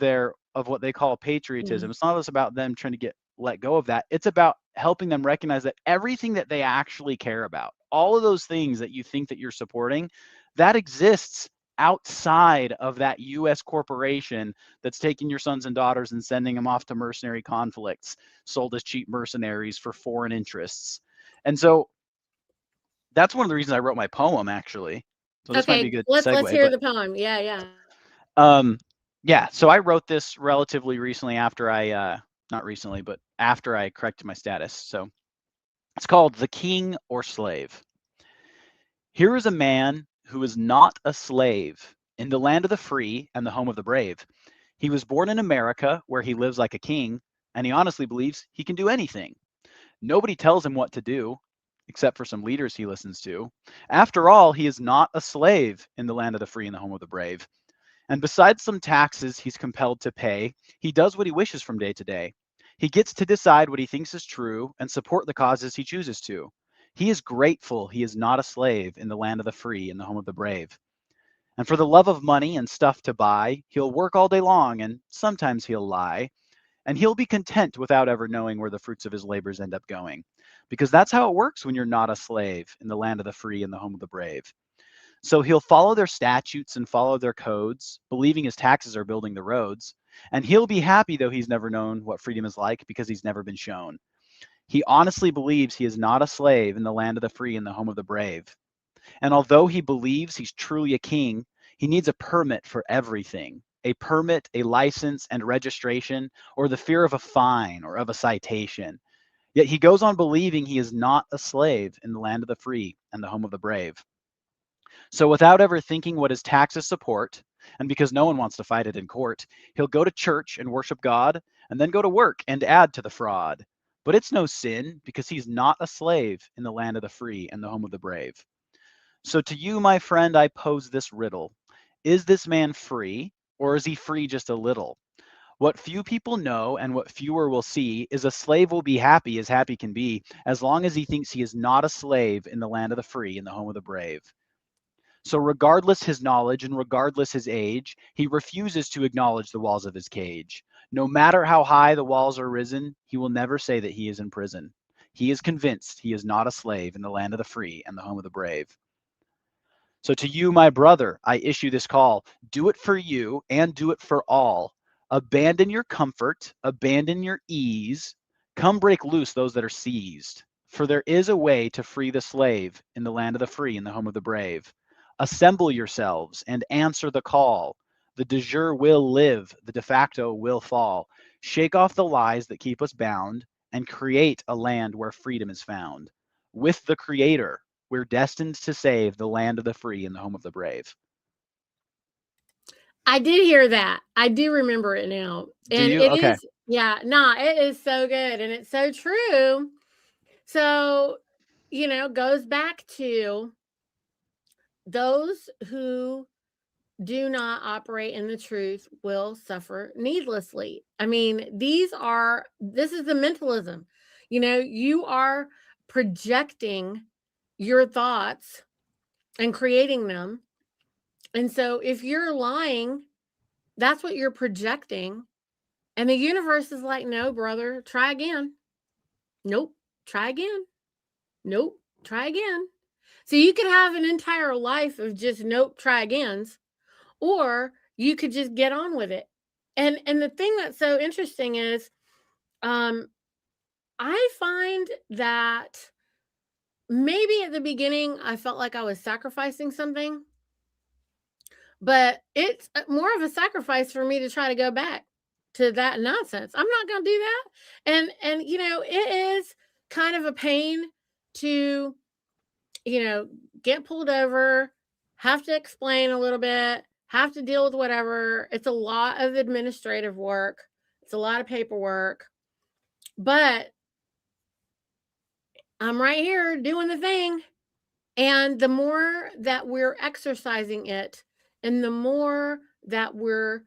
what they call patriotism. It's not about them trying to let go of that. It's about helping them recognize that everything that they actually care about, all of those things that you think that you're supporting, that exists outside of that U.S. corporation that's taking your sons and daughters and sending them off to mercenary conflicts, sold as cheap mercenaries for foreign interests. And so that's one of the reasons I wrote my poem, actually. So this might be a Okay, good let's segue, hear but the poem. Yeah, yeah. yeah, so I wrote this relatively recently after not recently, but after I corrected my status. So it's called The King or Slave. Here is a man who is not a slave in the land of the free and the home of the brave. He was born in America, where he lives like a king, and he honestly believes he can do anything. Nobody tells him what to do, except for some leaders he listens to. After all, he is not a slave in the land of the free and the home of the brave. And besides some taxes he's compelled to pay, he does what he wishes from day to day. He gets to decide what he thinks is true and support the causes he chooses to. He is grateful he is not a slave in the land of the free and the home of the brave. And for the love of money and stuff to buy, he'll work all day long and sometimes he'll lie. And he'll be content without ever knowing where the fruits of his labors end up going. Because that's how it works when you're not a slave in the land of the free and the home of the brave. So he'll follow their statutes and follow their codes, believing his taxes are building the roads. And he'll be happy, though he's never known what freedom is like because he's never been shown. He honestly believes he is not a slave in the land of the free and the home of the brave. And although he believes he's truly a king, he needs a permit for everything. A permit, a license, and registration, or the fear of a fine or of a citation. Yet he goes on believing he is not a slave in the land of the free and the home of the brave. So without ever thinking what his taxes support, and because no one wants to fight it in court, he'll go to church and worship God, and then go to work and add to the fraud. But it's no sin because he's not a slave in the land of the free and the home of the brave. So to you, my friend, I pose this riddle. Is this man free, or is he free just a little? What few people know and what fewer will see is a slave will be happy as happy can be, as long as he thinks he is not a slave in the land of the free and the home of the brave. So regardless his knowledge and regardless his age, he refuses to acknowledge the walls of his cage. No matter how high the walls are risen, he will never say that he is in prison. He is convinced he is not a slave in the land of the free and the home of the brave. So to you, my brother, I issue this call. Do it for you and do it for all. Abandon your comfort, abandon your ease. Come break loose those that are seized. For there is a way to free the slave in the land of the free and the home of the brave. Assemble yourselves and answer the call. The de jure will live, the de facto will fall. Shake off the lies that keep us bound and create a land where freedom is found. With the Creator, we're destined to save the land of the free and the home of the brave. I did hear that. I do remember it now. Do And you? it Okay. is, yeah, nah, it is so good and it's so true. So, goes back to those who do not operate in the truth will suffer needlessly. I mean, this is the mentalism. You are projecting your thoughts and creating them. And so if you're lying, that's what you're projecting. And the universe is like, no, brother, try again. Nope, try again. Nope, try again. So you could have an entire life of just nope, try agains, or you could just get on with it. And the thing that's so interesting is um I find that maybe at the beginning I felt like I was sacrificing something, but it's more of a sacrifice for me to try to go back to that nonsense. I'm not going to do that. And it is kind of a pain to get pulled over, have to explain a little bit, have to deal with whatever. It's a lot of administrative work. It's a lot of paperwork. But I'm right here doing the thing. And the more that we're exercising it, and the more that we're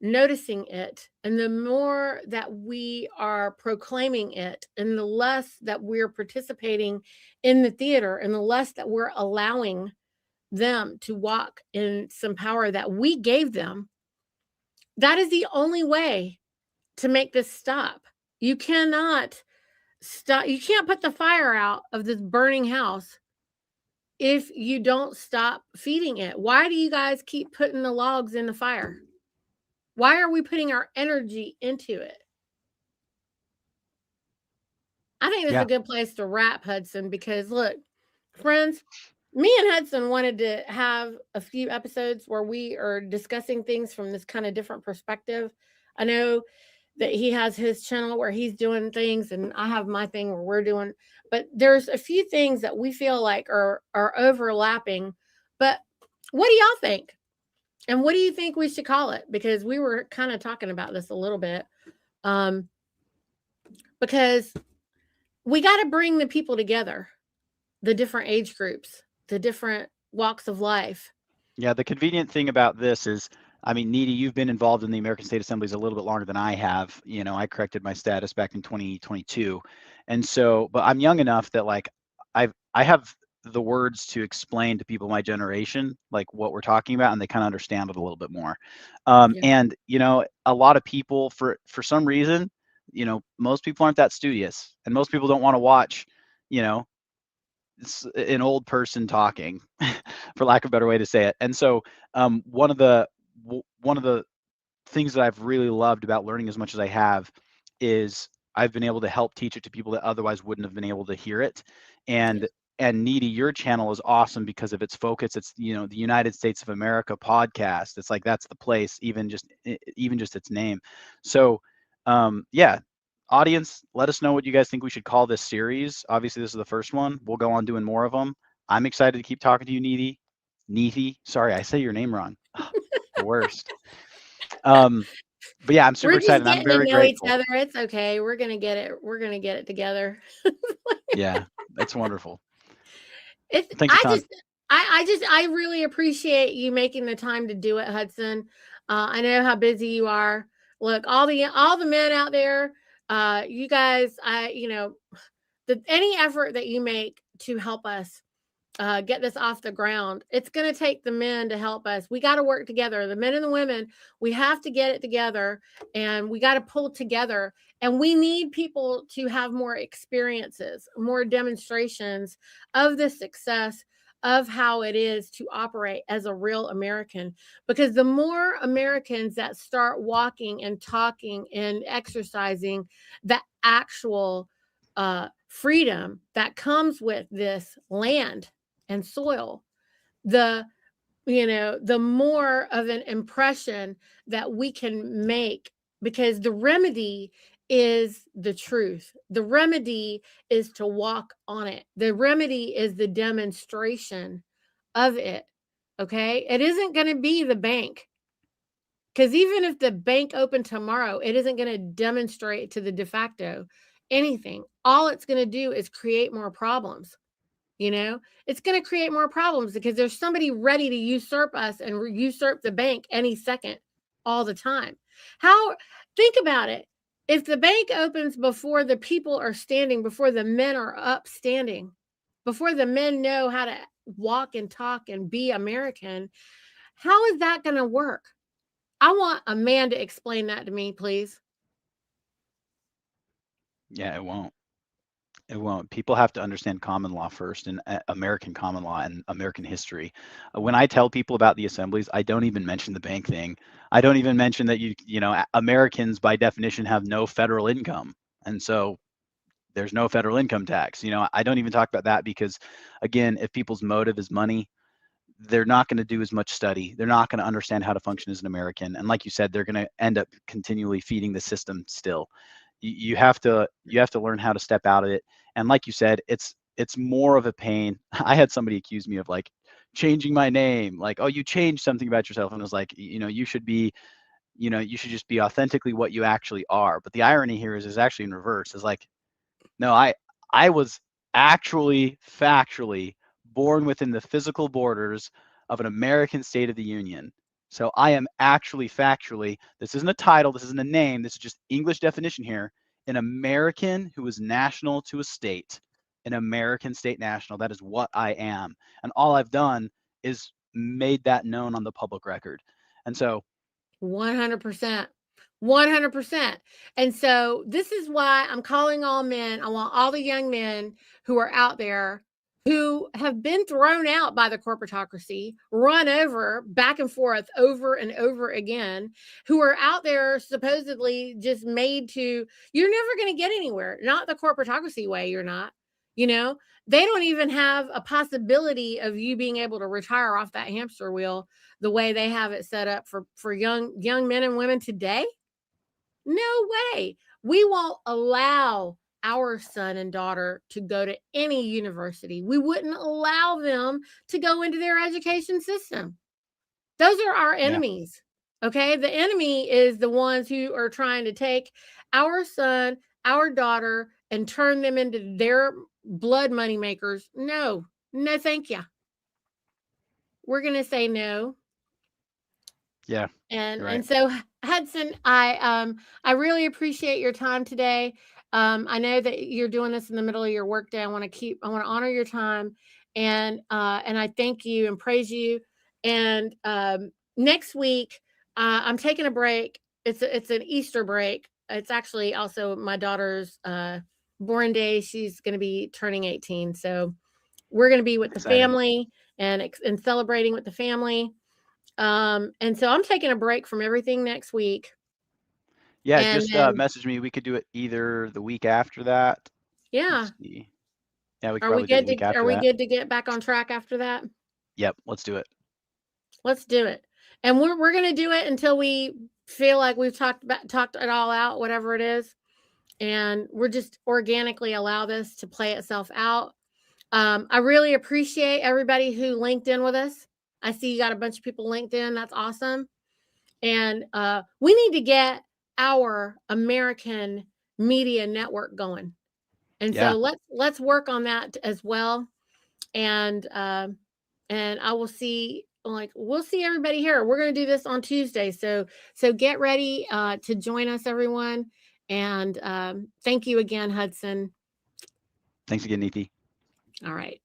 noticing it, and the more that we are proclaiming it, and the less that we're participating in the theater, and the less that we're allowing them to walk in some power that we gave them, that is the only way to make this stop. You cannot stop, you can't put the fire out of this burning house if you don't stop feeding it. Why do you guys keep putting the logs in the fire? Why are we putting our energy into it? I think this is Yeah. a good place to wrap, Hudson, because look, friends, me and Hudson wanted to have a few episodes where we are discussing things from this kind of different perspective. I know that he has his channel where he's doing things, and I have my thing where we're doing, but there's a few things that we feel like are overlapping. But what do y'all think? And what do you think we should call it? Because we were kind of talking about this a little bit. Um, because we got to bring the people together, the different age groups, the different walks of life. Yeah, the convenient thing about this is, I mean, Needy, you've been involved in the American State Assemblies a little bit longer than I have. I corrected my status back in 2022. And so, but I'm young enough that like I have the words to explain to people my generation, like what we're talking about, and they kind of understand it a little bit more. Yeah. And a lot of people for some reason, most people aren't that studious, and most people don't want to watch, you know, an old person talking, for lack of a better way to say it. And so one of the things that I've really loved about learning as much as I have is I've been able to help teach it to people that otherwise wouldn't have been able to hear it. Yeah. And Needy, your channel is awesome because of its focus. It's the United States of America podcast. It's like that's the place, even just its name. So yeah, audience, let us know what you guys think we should call this series. Obviously, this is the first one. We'll go on doing more of them. I'm excited to keep talking to you, Needy. Needy. Sorry, I say your name wrong. The worst. Um, but yeah, I'm super We're excited. just And I'm getting to very know each grateful. other. It's okay. We're going to get it. We're going to get it together. Yeah, that's wonderful. It's Thank you, Tom. I really appreciate you making the time to do it, Hudson. I know how busy you are. Look, all the men out there, you guys, any effort that you make to help us get this off the ground. It's going to take the men to help us. We got to work together. The men and the women, we have to get it together, and we got to pull together. And we need people to have more experiences, more demonstrations of the success of how it is to operate as a real American. Because the more Americans that start walking and talking and exercising the actual freedom that comes with this land and soil, the the more of an impression that we can make, because the remedy is the truth. The remedy is to walk on it. The remedy is the demonstration of it. Okay, it isn't going to be the bank, because even if the bank opened tomorrow, it isn't going to demonstrate to the de facto anything. All it's going to do is create more problems. It's going to create more problems because there's somebody ready to usurp us and usurp the bank any second, all the time. How Think about it. If the bank opens before the people are standing, before the men are up standing, before the men know how to walk and talk and be American, how is that going to work? I want a man to explain that to me, please. Yeah, it won't. It won't. People have to understand common law first, and American common law and American history. When I tell people about the assemblies, I don't even mention the bank thing. I don't even mention that Americans by definition have no federal income, and so there's no federal income tax. I don't even talk about that because, again, if people's motive is money, they're not going to do as much study. They're not going to understand how to function as an American, and like you said, they're going to end up continually feeding the system still. You have to learn how to step out of it. And like you said, it's more of a pain. I had somebody accuse me of like changing my name, like, oh, you changed something about yourself, and it was like, you should be, you should just be authentically what you actually are. But the irony here is actually in reverse. Is like, no, I was actually factually born within the physical borders of an American state of the union. So I am actually factually, this isn't a title, this isn't a name, this is just English definition here, an American who is national to a state, an American state national. That is what I am. And all I've done is made that known on the public record. And so 100%. 100%. And so this is why I'm calling all men. I want all the young men who are out there who have been thrown out by the corporatocracy, run over back and forth over and over again, who are out there supposedly just made to, you're never going to get anywhere. Not the corporatocracy way, you're not. You know, they don't even have a possibility of you being able to retire off that hamster wheel the way they have it set up for young men and women today. No way. We won't allow our son and daughter to go to any university. We wouldn't allow them to go into their education system. Those are our yeah, enemies. Okay? The enemy is the ones who are trying to take our son our daughter and turn them into their blood money makers. No, no, thank you. We're going to say no. Yeah. And so Hudson, I really appreciate your time today. I know that you're doing this in the middle of your workday. I want to honor your time, and I thank you and praise you. And next week, I'm taking a break. It's an Easter break. It's actually also my daughter's born day. She's going to be turning 18, so we're going to be with the Exciting. family and celebrating with the family. And so I'm taking a break from everything next week. Yeah, And just then, message me. We could do it either the week after that. yeah, Let's see. Yeah, we could probably do it the week are after we that. good to get back on track after that? Yep, let's do it. Let's do it. And we're going to do it until we feel like we've talked it all out, whatever it is. And we're just organically allow this to play itself out. I really appreciate everybody who linked in with us. I see you got a bunch of people linked in. That's awesome. And we need to get our American media network going. And Yeah. so let's work on that as well. And I will see, we'll see everybody here. We're going to do this on Tuesday. So get ready to join us, everyone. And thank you again, Hudson. Thanks again, Neethi. All right.